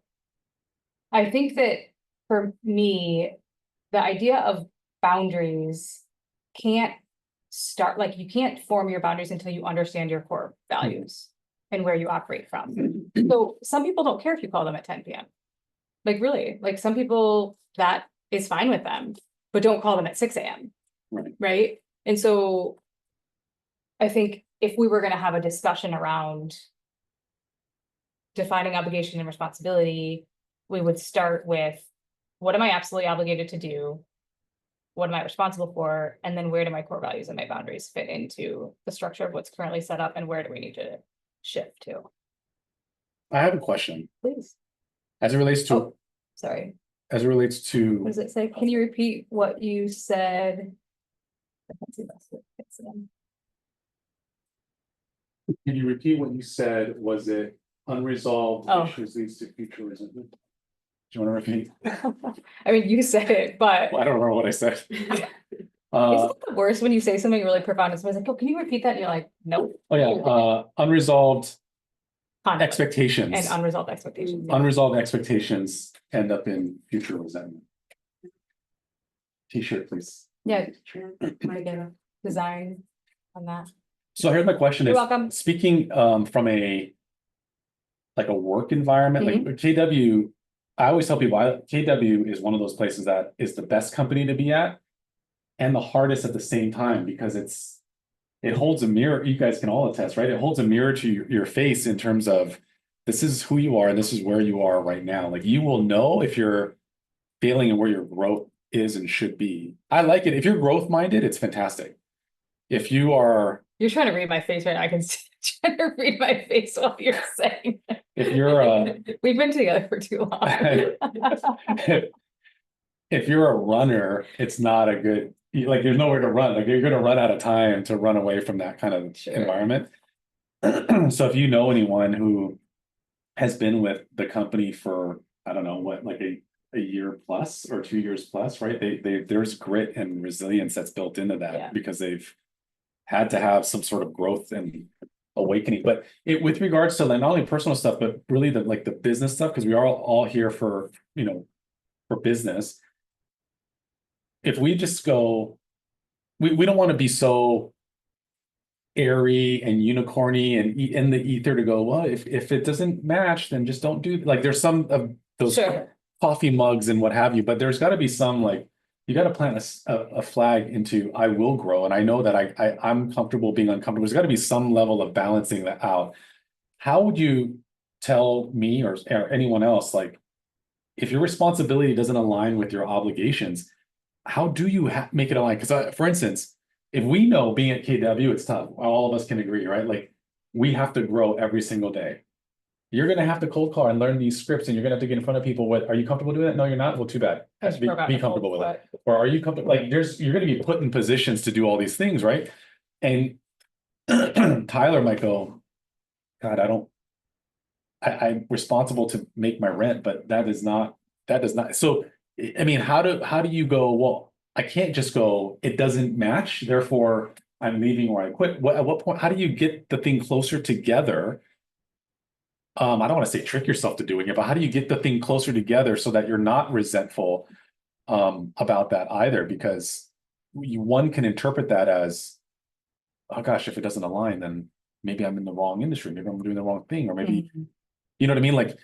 Speaker 1: I think that for me, the idea of boundaries can't start, like you can't form your boundaries until you understand your core values and where you operate from. So some people don't care if you call them at 10 p.m. Like really, like some people that is fine with them, but don't call them at 6 a.m.
Speaker 3: Right.
Speaker 1: Right. And so I think if we were going to have a discussion around defining obligation and responsibility, we would start with what am I absolutely obligated to do? What am I responsible for? And then where do my core values and my boundaries fit into the structure of what's currently set up and where do we need to shift to?
Speaker 3: I have a question.
Speaker 1: Please.
Speaker 3: As it relates to,
Speaker 1: Oh, sorry.
Speaker 3: as it relates
Speaker 1: What
Speaker 3: to,
Speaker 1: does it say? Can you repeat what you said? I can't see this. It's,
Speaker 3: can you repeat what you said? Was it unresolved
Speaker 1: Oh.
Speaker 3: issues leads to future resentment? Do you want to repeat?
Speaker 1: I mean, you said it, but
Speaker 3: I don't remember what I said.
Speaker 1: isn't it the worst when you say something really profound and someone's like, oh, can you repeat that? And you're like, nope.
Speaker 3: Oh yeah, unresolved
Speaker 1: Conflict
Speaker 3: expectations.
Speaker 1: and unresolved expectations. Yeah.
Speaker 3: Unresolved expectations end up in future resentment. T-shirt, please.
Speaker 1: Yeah, might get a design on that.
Speaker 3: So here's my question
Speaker 1: You're
Speaker 3: is,
Speaker 1: welcome.
Speaker 3: speaking from a like a work environment, like KW, I always tell people KW is one of those places that is the best company to be at and the hardest at the same time because it holds a mirror, you guys can all attest, right? It holds a mirror to your face in terms of this is who you are and this is where you are right now. Like you will know if you're failing and where your growth is and should be. I like it. If you're growth minded, it's fantastic. If you are,
Speaker 1: You're trying to read my face right now. I can see trying to read my face while you're saying.
Speaker 3: if you're
Speaker 1: We've been together for too long.
Speaker 3: if you're a runner, it's not a good, like there's nowhere to run. Like you're going to run out of time to run away from that kind of
Speaker 1: Sure.
Speaker 3: environment. So if you know anyone who has been with the company for, I don't know what, like a year plus or 2 years plus, right? There's grit and resilience that's built into that
Speaker 1: Yeah.
Speaker 3: because they've had to have some sort of growth and awakening. But it, with regards to like not only personal stuff, but really the like the business stuff, because we are all here for, you know, for business. If we just go, we don't want to be so airy and unicorny and in the ether to go, well, if it doesn't match, then just don't do, like, there's some of those
Speaker 1: Sure.
Speaker 3: coffee mugs and what have you, but there's got to be some, like, you got to plant a flag into I will grow, and I know that I'm comfortable being uncomfortable. There's got to be some level of balancing that out. How would you tell me or anyone else, like, if your responsibility doesn't align with your obligations, how do you make it align? Because for instance, if we know being at KW, it's tough. All of us can agree, right? Like, we have to grow every single day. You're going to have to cold call and learn these scripts, and you're going to have to get in front of people. What, are you comfortable doing that? No, you're not. Well, too bad. Be comfortable with it. Or are you comfortable? Like, you're going to be put in positions to do all these things, right? And Tyler might go, God, I'm responsible to make my rent, but that does not. So, I mean, how do you go, well, I can't just go, it doesn't match, therefore I'm leaving or I quit. At what point, how do you get the thing closer together? I don't want to say trick yourself to doing it, but how do you get the thing closer together so that you're not resentful about that either? Because one can interpret that as, oh gosh, if it doesn't align, then maybe I'm in the wrong industry, maybe I'm doing the wrong thing, or maybe, you know what I mean? Like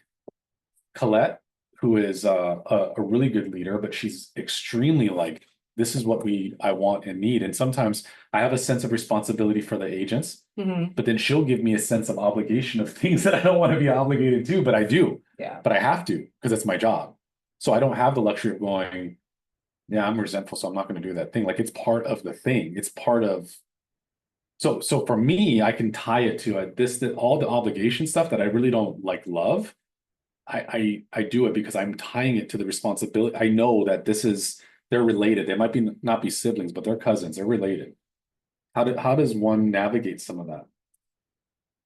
Speaker 3: Colette, who is a really good leader, but she's extremely like, this is what I want and need. And sometimes I have a sense of responsibility for the agents, but then she'll give me a sense of obligation of things that I don't want to be obligated to, but I do.
Speaker 1: Yeah.
Speaker 3: But I have to, because it's my job. So I don't have the luxury of going, yeah, I'm resentful, so I'm not going to do that thing. Like, it's part of the thing. It's part of. So for me, I can tie it to all the obligation stuff that I really don't love. I do it because I'm tying it to the responsibility. I know that they're related. They might not be siblings, but they're cousins. They're related. How does one navigate some of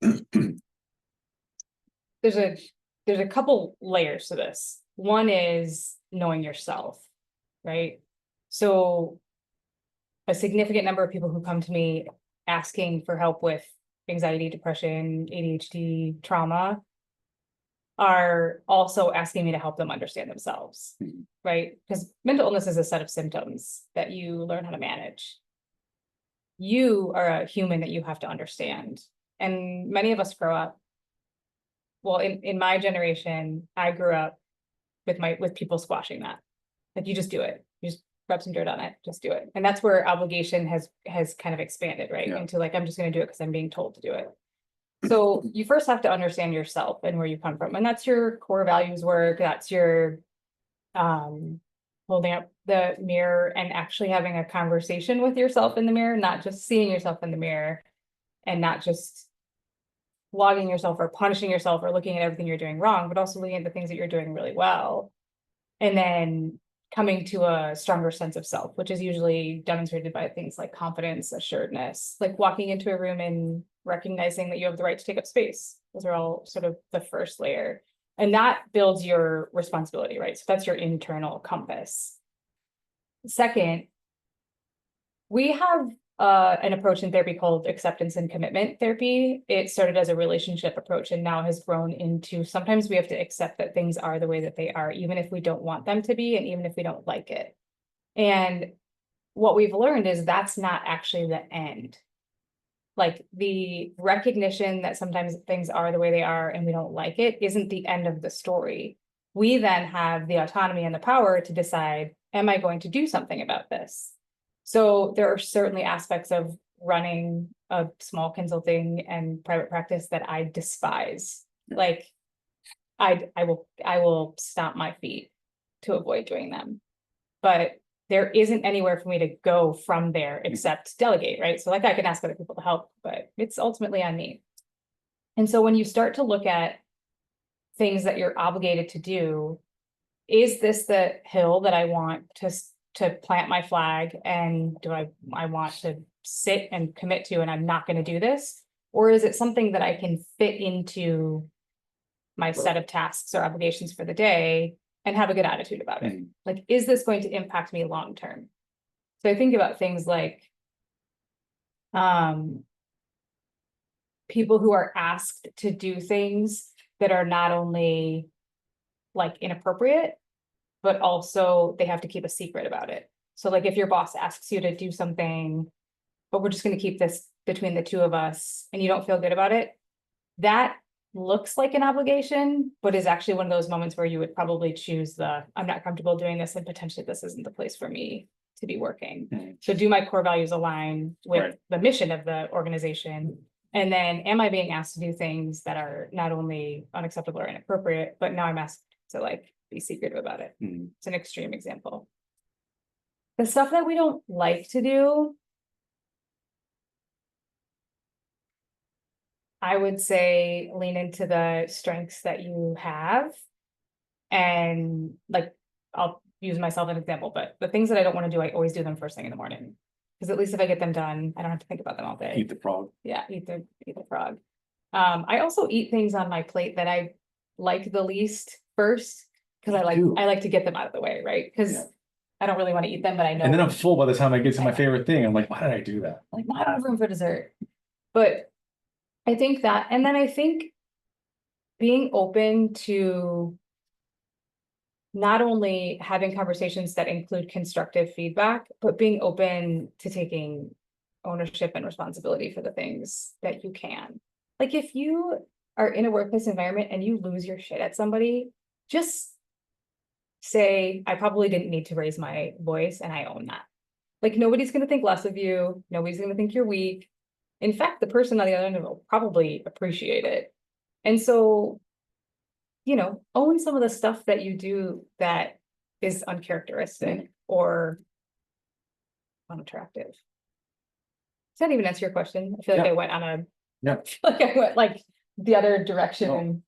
Speaker 3: that?
Speaker 1: There's a couple layers to this. One is knowing yourself, right? So a significant number of people who come to me asking for help with anxiety, depression, ADHD, trauma are also asking me to help them understand themselves, right? Because mental illness is a set of symptoms that you learn how to manage. You are a human that you have to understand. And many of us grow up, well, in my generation, I grew up with people squashing that. Like, you just do it. You just rub some dirt on it, just do it. And that's where obligation has kind of expanded, right?
Speaker 3: Yeah.
Speaker 1: Into like, I'm just going to do it because I'm being told to do it. So you first have to understand yourself and where you come from. And that's your core values work. That's your holding up the mirror and actually having a conversation with yourself in the mirror, not just seeing yourself in the mirror and not just flogging yourself or punishing yourself or looking at everything you're doing wrong, but also looking at the things that you're doing really well. And then coming to a stronger sense of self, which is usually demonstrated by things like confidence, assuredness, like walking into a room and recognizing that you have the right to take up space. Those are all sort of the first layer. And that builds your responsibility, right? So that's your internal compass. Second, we have an approach in therapy called acceptance and commitment therapy. It started as a relationship approach and now has grown into, sometimes we have to accept that things are the way that they are, even if we don't want them to be, and even if we don't like it. And what we've learned is that's not actually the end. Like, the recognition that sometimes things are the way they are and we don't like it isn't the end of the story. We then have the autonomy and the power to decide, am I going to do something about this? So there are certainly aspects of running a small consulting and private practice that I despise. Like, I will stomp my feet to avoid doing them. But there isn't anywhere for me to go from there except delegate, right? So like, I can ask other people to help, but it's ultimately on me. And so when you start to look at things that you're obligated to do, is this the hill that I want to plant my flag, and do I want to sit and commit to, and I'm not going to do this? Or is it something that I can fit into my set of tasks or obligations for the day and have a good attitude about it? Like, is this going to impact me long term? So I think about things like, People who are asked to do things that are not only like inappropriate, but also they have to keep a secret about it. So like if your boss asks you to do something, but we're just gonna keep this between the two of us and you don't feel good about it, that looks like an obligation, but is actually one of those moments where you would probably choose the, I'm not comfortable doing this and potentially this isn't the place for me to be working.
Speaker 3: Mhm.
Speaker 1: So do my core values align with
Speaker 3: Right.
Speaker 1: the mission of the organization? And then am I being asked to do things that are not only unacceptable or inappropriate, but now I'm asked to like be secretive about it?
Speaker 3: Mhm.
Speaker 1: It's an extreme example. The stuff that we don't like to do, I would say lean into the strengths that you have. And like, I'll use myself as an example, but the things that I don't want to do, I always do them first thing in the morning. Because at least if I get them done, I don't have to think about them all day.
Speaker 3: Eat the frog.
Speaker 1: Yeah, eat the frog. I also eat things on my plate that I like the least first, because
Speaker 3: Me too.
Speaker 1: I like to get them out of the way, right? Because
Speaker 3: Yeah.
Speaker 1: I don't really want to eat them, but I know.
Speaker 3: And then I'm full by the time I get to my favorite thing. I'm like, why did I do that?
Speaker 1: like, not enough room for dessert. But I think that, and then I think being open to not only having conversations that include constructive feedback, but being open to taking ownership and responsibility for the things that you can. Like if you are in a workplace environment and you lose your shit at somebody, just say, I probably didn't need to raise my voice and I own that. Like nobody's gonna think less of you, nobody's gonna think you're weak. In fact, the person on the other end will probably appreciate it. And so, you know, own some of the stuff that you do that is uncharacteristic or unattractive. Does that even answer your question? I feel like
Speaker 3: Yeah.
Speaker 1: I went on a,
Speaker 3: Yeah.
Speaker 1: like I went like the other direction
Speaker 3: No.
Speaker 1: and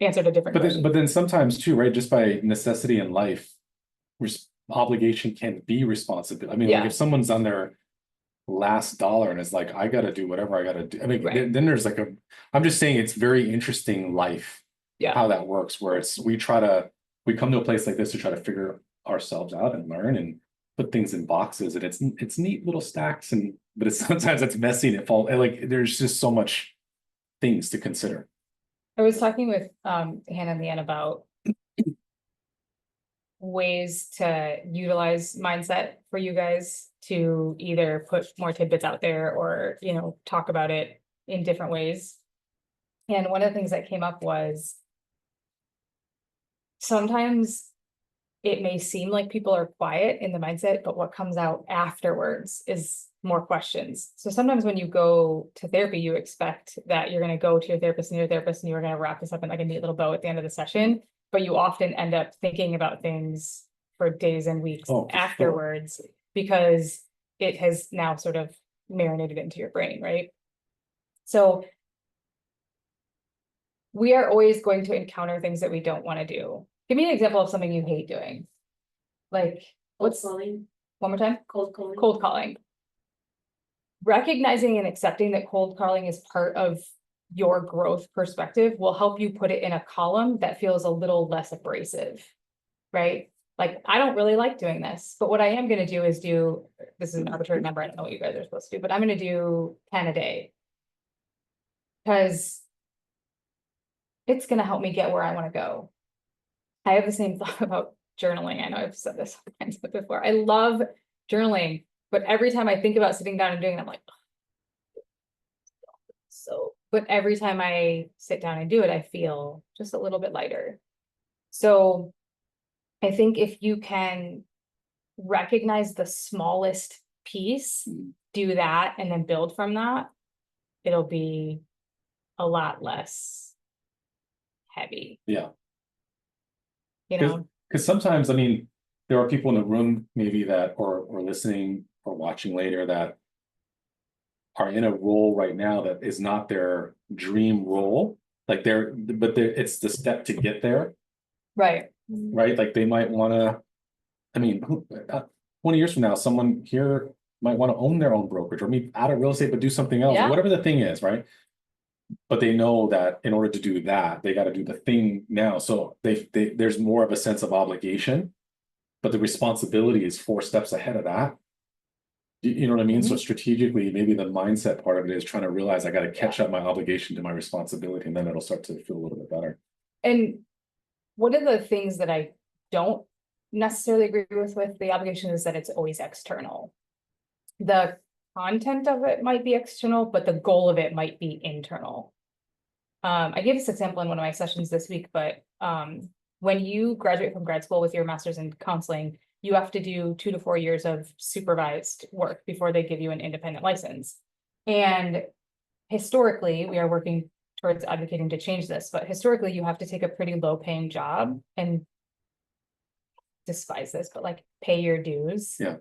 Speaker 1: answered a different
Speaker 3: But
Speaker 1: question.
Speaker 3: then sometimes too, right? Just by necessity in life, obligation can be responsibility. I mean, like
Speaker 1: Yeah.
Speaker 3: if someone's on their last dollar and is like, I gotta do whatever I gotta do. I mean,
Speaker 1: Right.
Speaker 3: then there's like I'm just saying it's very interesting life.
Speaker 1: Yeah.
Speaker 3: How that works, where we come to a place like this to try to figure ourselves out and learn and put things in boxes, and it's neat little stacks, but it's sometimes it's messy and it falls, like there's just so much things to consider.
Speaker 1: I was talking with Hannah and Leanne about ways to utilize mindset for you guys to either put more tidbits out there or, you know, talk about it in different ways. And one of the things that came up was sometimes it may seem like people are quiet in the mindset, but what comes out afterwards is more questions. So sometimes when you go to therapy, you expect that you're going to go to your therapist and you're going to wrap this up in like a neat little bow at the end of the session, but you often end up thinking about things for days and weeks
Speaker 3: Oh, for sure.
Speaker 1: afterwards because it has now sort of marinated into your brain, right? So we are always going to encounter things that we don't want to do. Give me an example of something you hate doing. Like,
Speaker 5: Cold
Speaker 1: what's,
Speaker 5: calling,
Speaker 1: one more time?
Speaker 5: cold calling.
Speaker 1: Cold calling. Recognizing and accepting that cold calling is part of your growth perspective will help you put it in a column that feels a little less abrasive, right? Like, I don't really like doing this, but what I am gonna do is this is an arbitrary number, I don't know what you guys are supposed to do, but I'm gonna do 10 a day. Cause it's gonna help me get where I wanna go. I have the same thought about journaling. I know I've said this sometimes before. I love journaling, but every time I think about sitting down and doing it, I'm like, but every time I sit down and do it, I feel just a little bit lighter. So I think if you can recognize the smallest piece, do that, and then build from that, it'll be a lot less heavy.
Speaker 3: Yeah.
Speaker 1: You know,
Speaker 3: Because sometimes, I mean, there are people in the room maybe that or listening or watching later that are in a role right now that is not their dream role. Like it's the step to get there,
Speaker 1: right?
Speaker 3: right? Like they might want to, I mean, 20 years from now, someone here might want to own their own brokerage or maybe out of real estate, but do something else,
Speaker 1: Yeah.
Speaker 3: whatever the thing is, right? But they know that in order to do that, they got to do the thing now. So there's more of a sense of obligation, but the responsibility is 4 steps ahead of that. You know what I mean? So
Speaker 1: Mhm.
Speaker 3: strategically, maybe the mindset part of it is trying to realize I gotta catch up my obligation to my responsibility, and then it'll start to feel a little bit better.
Speaker 1: And one of the things that I don't necessarily agree with the obligation is that it's always external. The content of it might be external, but the goal of it might be internal. I gave this example in one of my sessions this week, but when you graduate from grad school with your master's in counseling, you have to do 2 to 4 years of supervised work before they give you an independent license. And historically, we are working towards advocating to change this, but historically, you have to take a pretty low paying job and despise this, but like pay your dues.
Speaker 3: Yeah.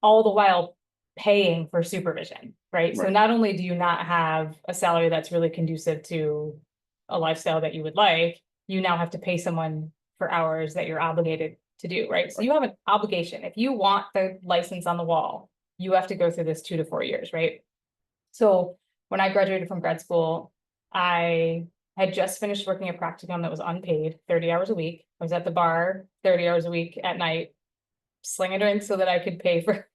Speaker 1: All the while paying for supervision, right? So
Speaker 3: Right.
Speaker 1: not only do you not have a salary that's really conducive to a lifestyle that you would like, you now have to pay someone for hours that you're obligated to do, right? So you have an obligation. If you want the license on the wall, you have to go through this 2 to 4 years, right? So when I graduated from grad school, I had just finished working a practicum that was unpaid, 30 hours a week. I was at the bar 30 hours a week at night, slinging drinks so that I could pay for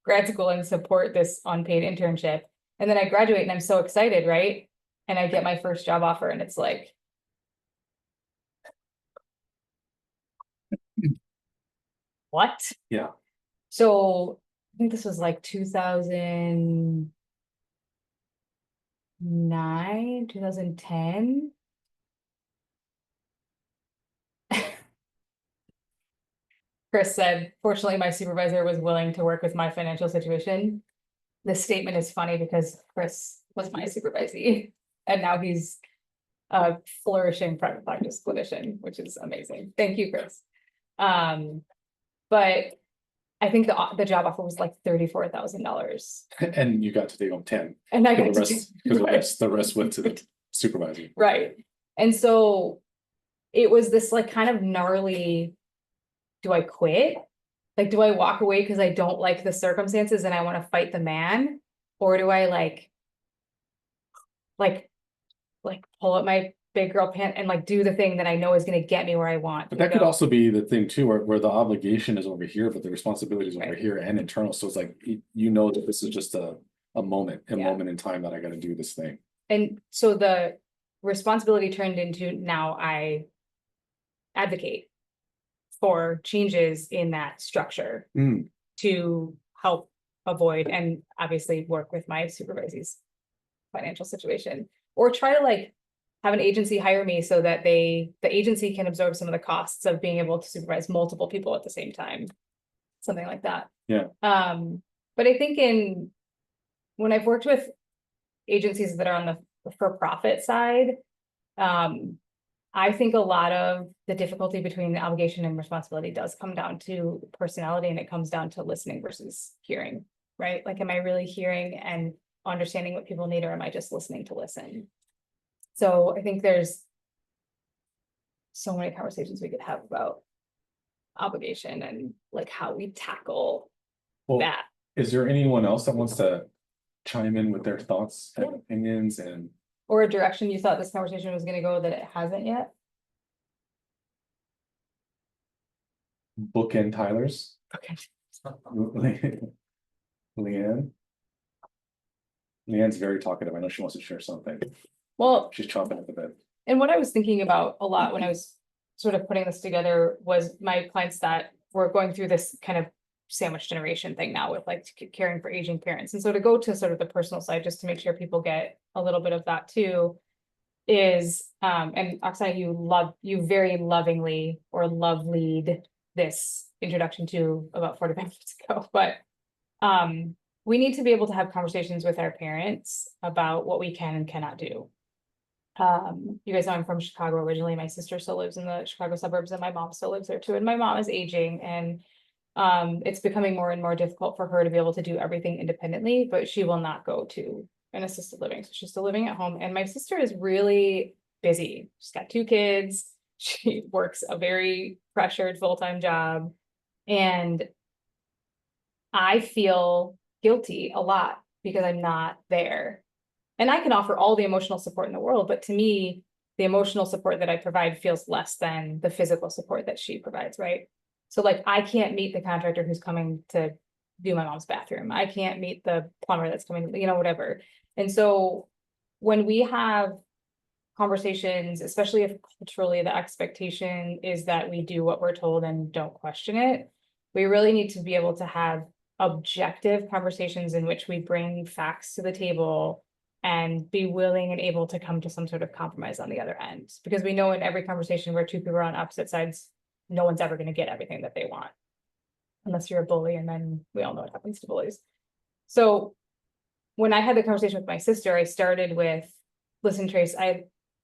Speaker 1: grad school and support this unpaid internship. And then I graduate and I'm so excited, right? And I get my first job offer and it's like, what?
Speaker 3: Yeah.
Speaker 1: So I think this was like 2009, 2010. Chris said, fortunately, my supervisor was willing to work with my financial situation. This statement is funny because Chris was my supervisee and now he's a flourishing private practice clinician, which is amazing. Thank you, Chris. But I think the job offer was like $34,000.
Speaker 3: And you got to take home 10.
Speaker 1: And I
Speaker 3: The
Speaker 1: got to
Speaker 3: rest,
Speaker 1: do-
Speaker 3: because the rest went to the supervisor.
Speaker 1: right. And so it was this like kind of gnarly, do I quit? Like, do I walk away because I don't like the circumstances and I want to fight the man? Or do I like pull up my big girl pant and like do the thing that I know is gonna get me where I want
Speaker 3: But
Speaker 1: to
Speaker 3: that could
Speaker 1: go?
Speaker 3: also be the thing too, where the obligation is over here, but the responsibility is over
Speaker 1: Right.
Speaker 3: here and internal. So it's like, you know that this is just a moment
Speaker 1: Yeah.
Speaker 3: in time that I gotta do this thing.
Speaker 1: And so the responsibility turned into now I advocate for changes in that structure
Speaker 3: Mm.
Speaker 1: to help avoid and obviously work with my supervisee's financial situation, or try to like have an agency hire me so that the agency can absorb some of the costs of being able to supervise multiple people at the same time. Something like that.
Speaker 3: Yeah.
Speaker 1: But I think when I've worked with agencies that are on the for-profit side, I think a lot of the difficulty between the obligation and responsibility does come down to personality, and it comes down to listening versus hearing, right? Like, am I really hearing and understanding what people need, or am I just listening to listen? So I think there's so many conversations we could have about obligation and like how we tackle
Speaker 3: Well,
Speaker 1: that.
Speaker 3: is there anyone else that wants to chime in with their thoughts and
Speaker 1: Yeah.
Speaker 3: opinions and
Speaker 1: Or a direction you thought this conversation was gonna go that it hasn't yet?
Speaker 3: bookend Tyler's?
Speaker 1: Okay.
Speaker 3: Leanne? Leanne's very talkative. I know she wants to share something.
Speaker 1: Well,
Speaker 3: She's chomping at the bit.
Speaker 1: and what I was thinking about a lot when I was sort of putting this together was my clients that were going through this kind of sandwich generation thing now with like caring for aging parents. And so to go to sort of the personal side, just to make sure people get a little bit of that too, is, and Oksana, you very lovingly or love lead this introduction to about 45 minutes ago, but we need to be able to have conversations with our parents about what we can and cannot do. You guys know I'm from Chicago originally. My sister still lives in the Chicago suburbs and my mom still lives there too. And my mom is aging and it's becoming more and more difficult for her to be able to do everything independently, but she will not go to an assisted living. So she's still living at home. And my sister is really busy. She's got 2 kids. She works a very pressured full-time job. And I feel guilty a lot because I'm not there. And I can offer all the emotional support in the world, but to me, the emotional support that I provide feels less than the physical support that she provides, right? So like, I can't meet the contractor who's coming to do my mom's bathroom. I can't meet the plumber that's coming, you know, whatever. And so when we have conversations, especially if culturally the expectation is that we do what we're told and don't question it, we really need to be able to have objective conversations in which we bring facts to the table and be willing and able to come to some sort of compromise on the other end. Because we know in every conversation where two people are on opposite sides, no one's ever going to get everything that they want. Unless you're a bully, and then we all know what happens to bullies. So when I had the conversation with my sister, I started with, listen, Trace,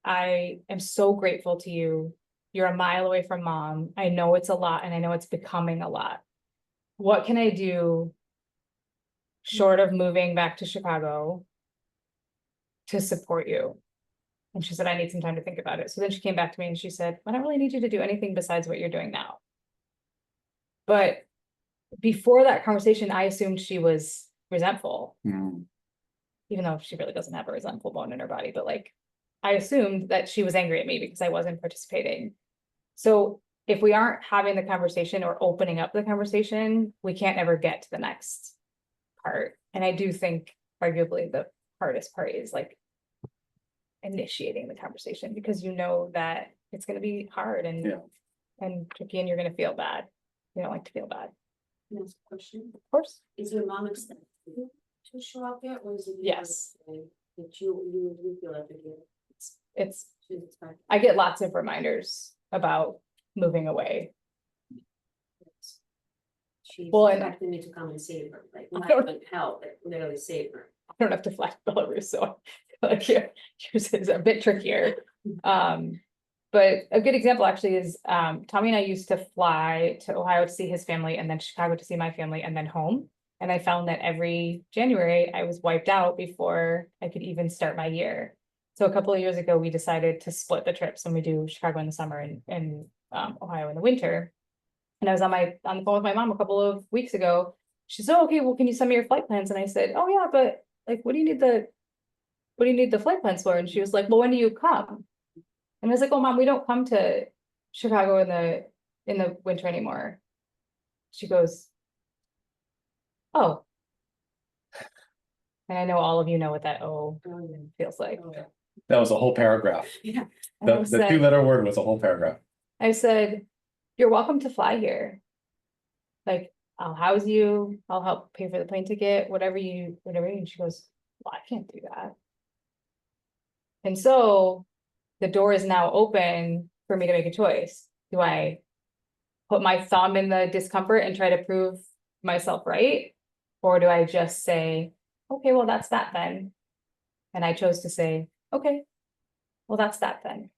Speaker 1: I am so grateful to you. You're a mile away from mom. I know it's a lot and I know it's becoming a lot. What can I do short of moving back to Chicago to support you? And she said, I need some time to think about it. So then she came back to me and she said, I don't really need you to do anything besides what you're doing now. But before that conversation, I assumed she was resentful,
Speaker 3: Hmm.
Speaker 1: even though she really doesn't have a resentful bone in her body, but like, I assumed that she was angry at me because I wasn't participating. So if we aren't having the conversation or opening up the conversation, we can't ever get to the next part. And I do think arguably the hardest part is like initiating the conversation, because you know that it's going to be hard and tricky, and you're going to feel bad. You don't like to feel bad.
Speaker 5: Can I ask a question?
Speaker 1: Of course.
Speaker 5: Is your mom expected to show up there, or is it?
Speaker 1: Yes.
Speaker 5: That you feel like you're
Speaker 1: It's,
Speaker 5: she's expected?
Speaker 1: I get lots of reminders about moving away.
Speaker 5: She's
Speaker 1: Well, and-
Speaker 5: expecting me to come and save her, like,
Speaker 1: I
Speaker 5: not
Speaker 1: don't-
Speaker 5: even help, like, literally save her.
Speaker 1: I don't have to fly to Belarus, so like yours is a bit trickier. But a good example actually is Tommy and I used to fly to Ohio to see his family, and then Chicago to see my family, and then home. And I found that every January I was wiped out before I could even start my year. So a couple of years ago, we decided to split the trips, when we do Chicago in the summer and Ohio in the winter. And I was on the phone with my mom a couple of weeks ago. She said, oh, okay, well, can you send me your flight plans? And I said, oh yeah, but like, what do you need the flight plans for? And she was like, well, when do you come? And I was like, oh, mom, we don't come to Chicago in the winter anymore. She goes, oh. And I know all of you know what that oh
Speaker 5: Oh, yeah.
Speaker 1: feels like.
Speaker 5: Oh, yeah.
Speaker 3: That was a whole paragraph.
Speaker 5: Yeah.
Speaker 1: And I
Speaker 3: The
Speaker 1: said-
Speaker 3: two-letter word was a whole paragraph.
Speaker 1: I said, you're welcome to fly here. Like, I'll house you, I'll help pay for the plane ticket, whatever you need. And she goes, well, I can't do that. And so the door is now open for me to make a choice. Do I put my thumb in the discomfort and try to prove myself right? Or do I just say, okay, well, that's that then? And I chose to say, okay, well, that's that then.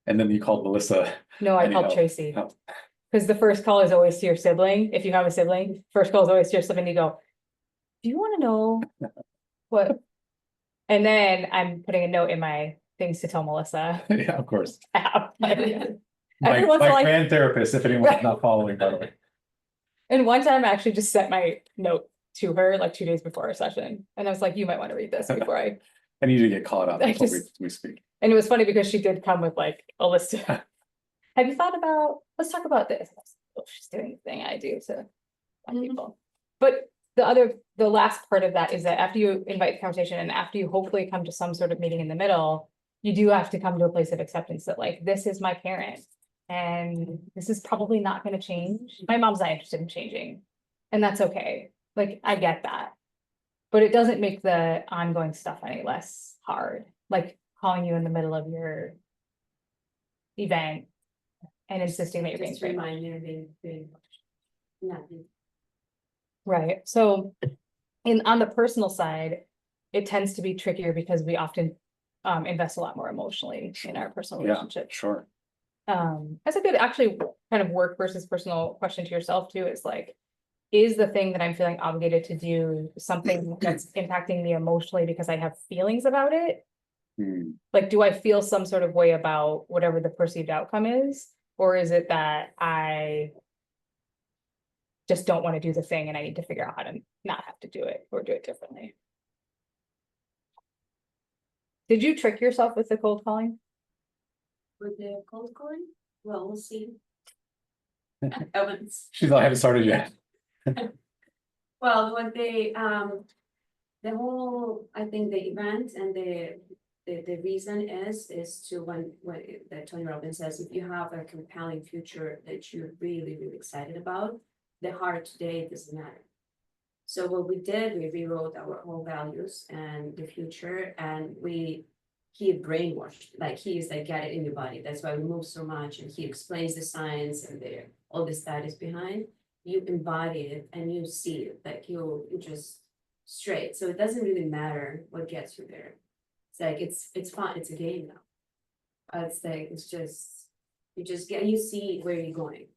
Speaker 3: And then you called Melissa.
Speaker 1: No, I
Speaker 3: Any
Speaker 1: called
Speaker 3: help?
Speaker 1: Tracy.
Speaker 3: Help.
Speaker 1: Because the first call is always to your sibling. If you have a sibling, first call is always to your sibling. You go, do you want to know what? And then I'm putting a note in my things to tell Melissa.
Speaker 3: Yeah, of course.
Speaker 1: And
Speaker 3: My
Speaker 1: Every once in a while-
Speaker 3: fan therapist, if anyone's not following, by the way.
Speaker 1: one time I actually just sent my note to her like 2 days before our session. And I was like, you might want to read this before I,
Speaker 3: I need to get caught up
Speaker 1: I
Speaker 3: before
Speaker 1: just-
Speaker 3: we speak.
Speaker 1: and it was funny because she did come with like a list of, have you thought about, let's talk about this. I was like, oh, she's doing the thing I do to find people. But the last part of that is that after you invite the conversation and after you hopefully come to some sort of meeting in the middle, you do have to come to a place of acceptance that like, this is my parent and this is probably not going to change. My mom's not interested in changing, and that's okay. Like, I get that. But it doesn't make the ongoing stuff any less hard, like calling you in the middle of your event and insisting that you're being
Speaker 5: Just
Speaker 1: great.
Speaker 5: remind me of being nothing.
Speaker 1: Right, so on the personal side, it tends to be trickier because we often invest a lot more emotionally in our personal
Speaker 3: Yeah.
Speaker 1: relationships.
Speaker 3: Sure.
Speaker 1: That's a good actually kind of work versus personal question to yourself too, is like, is the thing that I'm feeling obligated to do something that's impacting me emotionally because I have feelings about it?
Speaker 3: Hmm.
Speaker 1: Like, do I feel some sort of way about whatever the perceived outcome is? Or is it that I just don't want to do the thing and I need to figure out how to not have to do it or do it differently? Did you trick yourself with the cold calling?
Speaker 5: With the cold calling, well, we'll see. Evans.
Speaker 3: I haven't started yet.
Speaker 5: Well, what they, the whole, I think the event and the reason is to when that Tony Robbins says, if you have a compelling future that you're really, really excited about, the hard today doesn't matter. So what we did, we rewrote our whole values and the future, and he brainwashed, like he's like, get it in your body. That's why we move so much, and he explains the science and all the studies behind. You embody it and you see it, like you just straight. So it doesn't really matter what gets you there. It's like it's fun. It's a game now. It's like you see where you're going,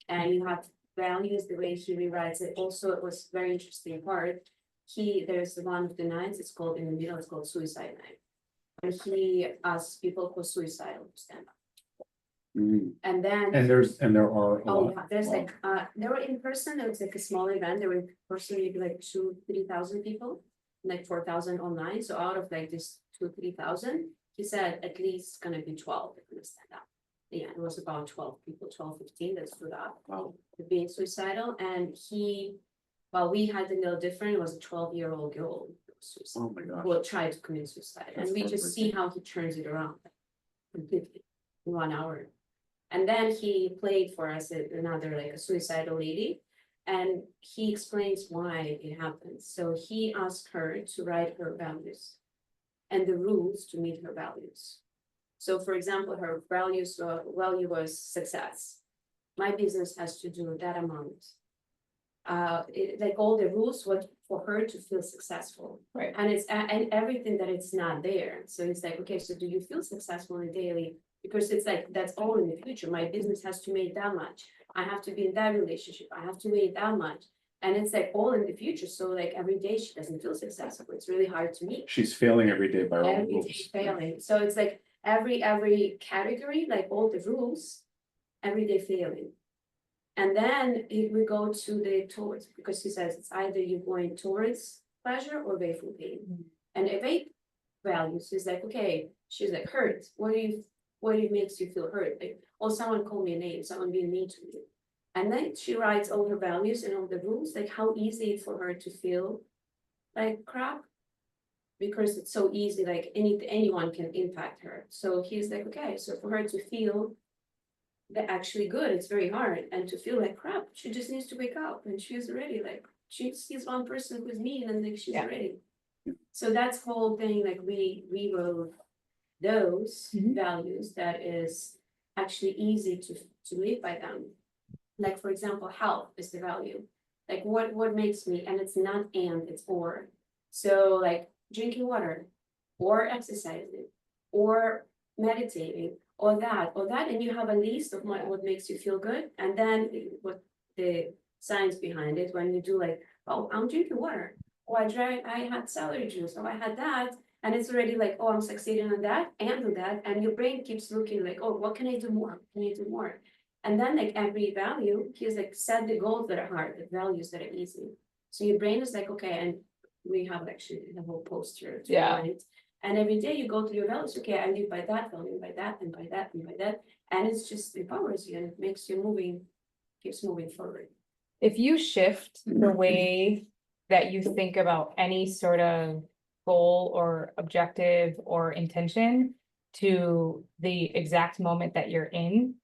Speaker 5: and you have values. The way he rewrites it. Also, it was very interesting part. There's one of the nights. It's called in the middle. It's called Suicide Night, and he asks people who are suicidal to stand up. And then
Speaker 3: And there are a
Speaker 5: oh
Speaker 3: lot.
Speaker 5: yeah, there's like they were in person. It was like a small event. There were in person maybe like 2,000-3,000 people, like 4,000 online. So out of like this 2,000-3,000, he said at least gonna be 12 that gonna stand up. Yeah, it was about 12 people, 12-15 that stood up being suicidal. And we had a little different. It was a 12-year-old girl
Speaker 3: Oh my gosh.
Speaker 5: who tried to commit suicide, and we just see how he turns it around completely in 1 hour. And then he played for us another like a suicidal lady, and he explains why it happens. So he asked her to write her values and the rules to meet her values. So for example, her value was success. My business has to do that amount. Like all the rules what for her to feel successful.
Speaker 1: Right.
Speaker 5: And and everything that it's not there. So it's like, okay, so do you feel successful in a daily? Because it's like, that's all in the future. My business has to make that much. I have to be in that relationship. I have to make that much. And it's like all in the future. So like every day she doesn't feel successful. It's really hard to meet.
Speaker 3: She's failing every day by all
Speaker 5: Every day
Speaker 3: rules.
Speaker 5: failing. So it's like every category, like all the rules, every day failing. And then if we go to the towards, because he says it's either you're going towards pleasure or away from pain. And away values is like, okay, she's like hurt. What makes you feel hurt? Like, oh, someone called me a name, someone being mean to me. And then she writes all her values and all the rules, like how easy for her to feel like crap. Because it's so easy, like anyone can impact her. So he's like, okay, so for her to feel that actually good, it's very hard. And to feel like crap, she just needs to wake up and she's already like, she sees one person who's mean and like she's ready. So that's whole thing, like we wrote those values that is actually easy to live by them. Like for example, health is the value. Like what makes me, and it's not and, it's or. So like drinking water or exercising or meditating or that, and you have a list of what makes you feel good. And then what the science behind it, when you do like, oh, I'm drinking water, or I had celery juice, or I had that. And it's already like, oh, I'm succeeding on that and do that. And your brain keeps looking like, oh, what can I do more? Can I do more? And then like every value, he's like, set the goals that are hard, the values that are easy. So your brain is like, okay, and we have actually the whole poster to write. And every day you go through your values, okay, I live by that value, by that, and by that, and by that. And it's just empowers you and it makes you keeps moving forward.
Speaker 1: If you shift the way that you think about any sort of goal or objective or intention to the exact moment that you're in,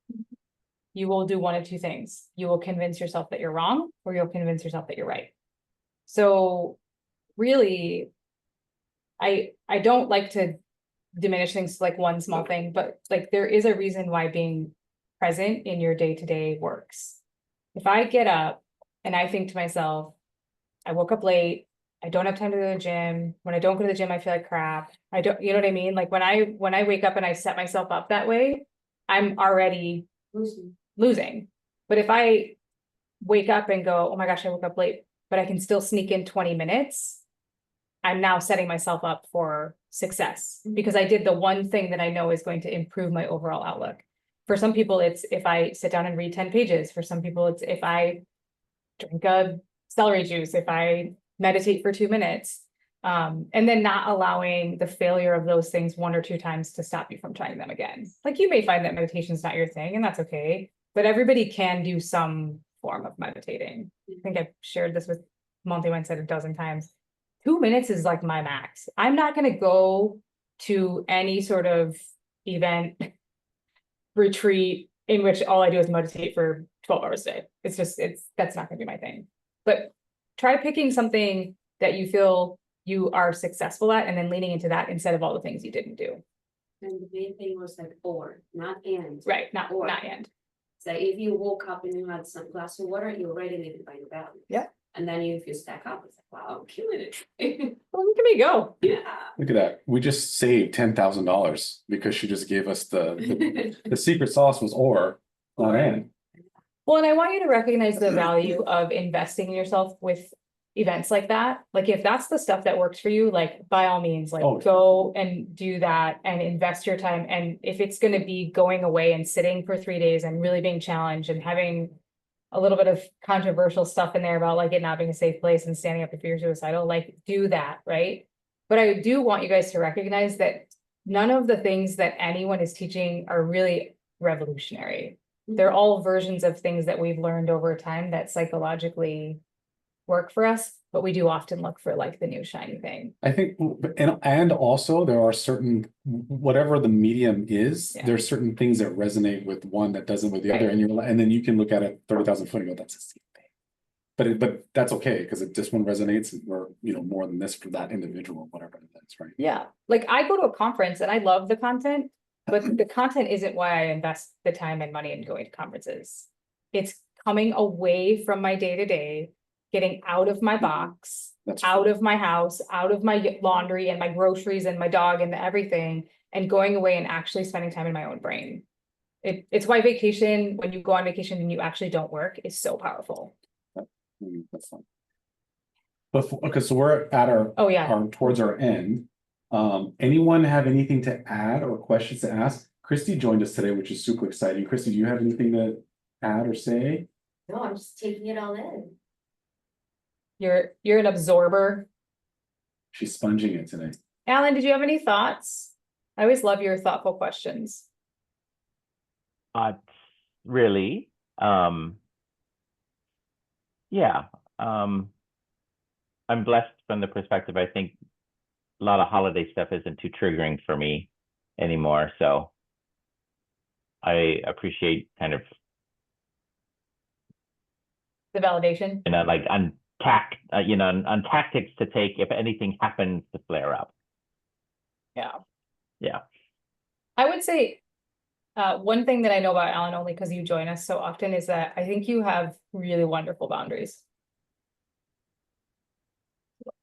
Speaker 1: you will do one of two things. You will convince yourself that you're wrong, or you'll convince yourself that you're right. So really, I don't like to diminish things like one small thing, but like there is a reason why being present in your day-to-day works. If I get up and I think to myself, I woke up late, I don't have time to go to the gym. When I don't go to the gym, I feel like crap. I don't, you know what I mean? Like when I wake up and I set myself up that way, I'm already losing. But if I wake up and go, oh my gosh, I woke up late, but I can still sneak in 20 minutes, I'm now setting myself up for success because I did the one thing that I know is going to improve my overall outlook. For some people, it's if I sit down and read 10 pages. For some people, it's if I drink a celery juice, if I meditate for 2 minutes, and then not allowing the failure of those things 1 or 2 times to stop you from trying them again. Like you may find that meditation is not your thing and that's okay, but everybody can do some form of meditating. I think I've shared this with monthly mindset a dozen times. 2 minutes is like my max. I'm not gonna go to any sort of event retreat in which all I do is meditate for 12 hours a day. It's just, that's not gonna be my thing. But try picking something that you feel you are successful at and then leaning into that instead of all the things you didn't do.
Speaker 5: And the main thing was like or, not and.
Speaker 1: Right, not
Speaker 5: Or.
Speaker 1: and.
Speaker 5: So if you woke up and you had some glass of water, you're already living by your values.
Speaker 1: Yeah.
Speaker 5: And then if you stack up, it's like, wow, I'm killing it.
Speaker 1: Well, look at me go.
Speaker 5: Yeah.
Speaker 3: Look at that. We just saved $10,000 because she just gave us the secret sauce was or, not and.
Speaker 1: Well, and I want you to recognize the value of investing in yourself with events like that. Like if that's the stuff that works for you, like by all means, like
Speaker 3: Oh.
Speaker 1: go and do that and invest your time. And if it's gonna be going away and sitting for 3 days and really being challenged and having a little bit of controversial stuff in there about like it not being a safe place and standing up if you're suicidal, like do that, right? But I do want you guys to recognize that none of the things that anyone is teaching are really revolutionary. They're all versions of things that we've learned over time that psychologically work for us, but we do often look for like the new shiny thing.
Speaker 3: I think, and also there are certain, whatever the medium is,
Speaker 1: Yeah.
Speaker 3: there's certain things that resonate with one that doesn't with the other,
Speaker 1: Right.
Speaker 3: and then you can look at it 30,000 foot and go, that's the same thing. But that's okay, because if this one resonates, or, more than this for that individual, whatever it is, right?
Speaker 1: Yeah, like I go to a conference and I love the content, but the content isn't why I invest the time and money in going to conferences. It's coming away from my day-to-day, getting out of my box,
Speaker 3: That's
Speaker 1: out of my house, out of my laundry and my groceries and my dog and everything, and going away and actually spending time in my own brain. It's why vacation, when you go on vacation and you actually don't work, is so powerful.
Speaker 3: That's fine. But okay, so we're at
Speaker 1: Oh, yeah.
Speaker 3: towards our end. Anyone have anything to add or questions to ask? Christy joined us today, which is super exciting. Christy, do you have anything to add or say?
Speaker 5: No, I'm just taking it all in.
Speaker 1: You're an absorber.
Speaker 3: She's sponging it today.
Speaker 1: Alan, did you have any thoughts? I always love your thoughtful questions.
Speaker 2: Really, yeah, I'm blessed from the perspective, I think a lot of holiday stuff isn't too triggering for me anymore, so I appreciate kind of,
Speaker 1: The validation.
Speaker 2: like on tactics to take if anything happens to flare up.
Speaker 1: Yeah.
Speaker 2: Yeah.
Speaker 1: I would say, one thing that I know about Alan, only because you join us so often, is that I think you have really wonderful boundaries.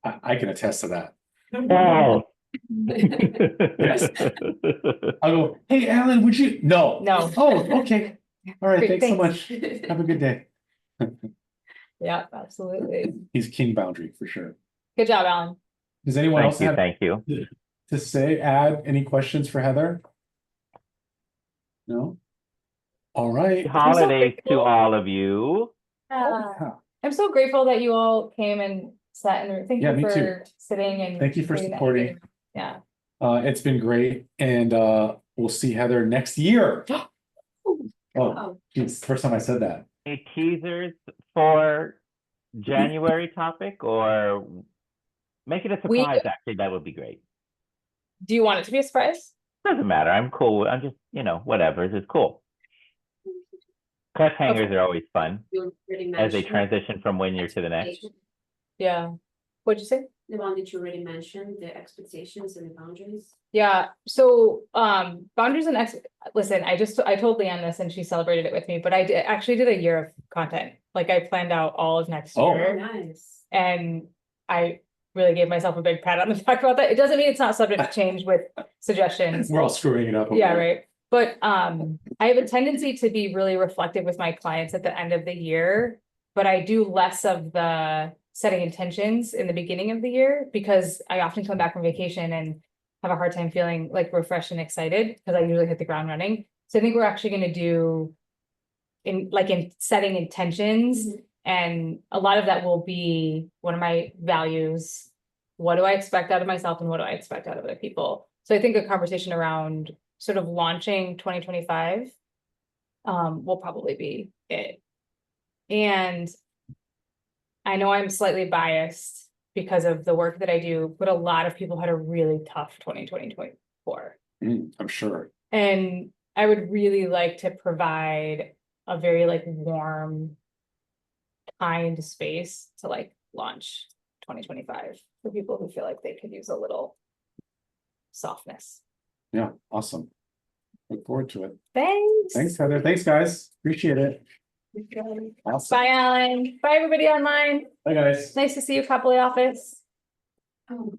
Speaker 3: I can attest to that.
Speaker 2: Oh.
Speaker 3: Yes. I'll go, hey, Alan, would you? No.
Speaker 1: No.
Speaker 3: Oh, okay. All right,
Speaker 1: Great,
Speaker 3: thanks so
Speaker 1: thanks.
Speaker 3: much. Have a good day.
Speaker 1: Yeah, absolutely.
Speaker 3: He's king boundary for sure.
Speaker 1: Good job, Alan.
Speaker 3: Does anyone else have
Speaker 2: Thank you.
Speaker 3: to say, add any questions for Heather? No? All right.
Speaker 2: Holidays to
Speaker 1: grateful.
Speaker 2: all of you.
Speaker 3: Yeah.
Speaker 1: I'm so grateful that you all came and sat in the room. Thank
Speaker 3: Yeah,
Speaker 1: you
Speaker 3: me too.
Speaker 1: for sitting and.
Speaker 3: Thank you for
Speaker 1: doing that.
Speaker 3: supporting.
Speaker 1: Yeah.
Speaker 3: It's been great, and we'll see Heather next year. Oh, geez, first time I said that.
Speaker 2: Any teasers for January topic, or make it a surprise? Actually, that would be great.
Speaker 1: Do you want it to be a surprise?
Speaker 2: Doesn't matter. I'm cool. I'm just, whatever. It's cool. Cliffhangers are always fun as they transition from one year to the next.
Speaker 1: Yeah. What'd you say?
Speaker 5: The one that you already mentioned, the expectations and the boundaries.
Speaker 1: Yeah, so boundaries and listen, I told Leanne this and she celebrated it with me, but I actually did a year of content. Like I planned out all of next
Speaker 3: Oh.
Speaker 1: year.
Speaker 5: Nice.
Speaker 1: And I really gave myself a big pat on the back about that. It doesn't mean it's not subject to change with suggestions.
Speaker 3: We're all screwing it up. over
Speaker 1: Yeah,
Speaker 3: there.
Speaker 1: right. But I have a tendency to be really reflective with my clients at the end of the year, but I do less of the setting intentions in the beginning of the year because I often come back from vacation and have a hard time feeling like refreshed and excited because I usually hit the ground running. So I think we're actually going to do in setting intentions, and a lot of that will be one of my values. What do I expect out of myself and what do I expect out of other people? So I think a conversation around sort of launching 2025 will probably be it. And I know I'm slightly biased because of the work that I do, but a lot of people had a really tough 2024.
Speaker 3: I'm sure.
Speaker 1: And I would really like to provide a very like warm, kind space to like launch 2025 for people who feel like they could use a little softness.
Speaker 3: Yeah, awesome. Look forward to it.
Speaker 1: Thanks.
Speaker 3: Thanks, Heather. Thanks, guys. Appreciate it. Awesome.
Speaker 1: Bye, Alan. Bye, everybody online.
Speaker 3: Bye, guys.
Speaker 1: Nice to see you, Copley office.
Speaker 5: Oh,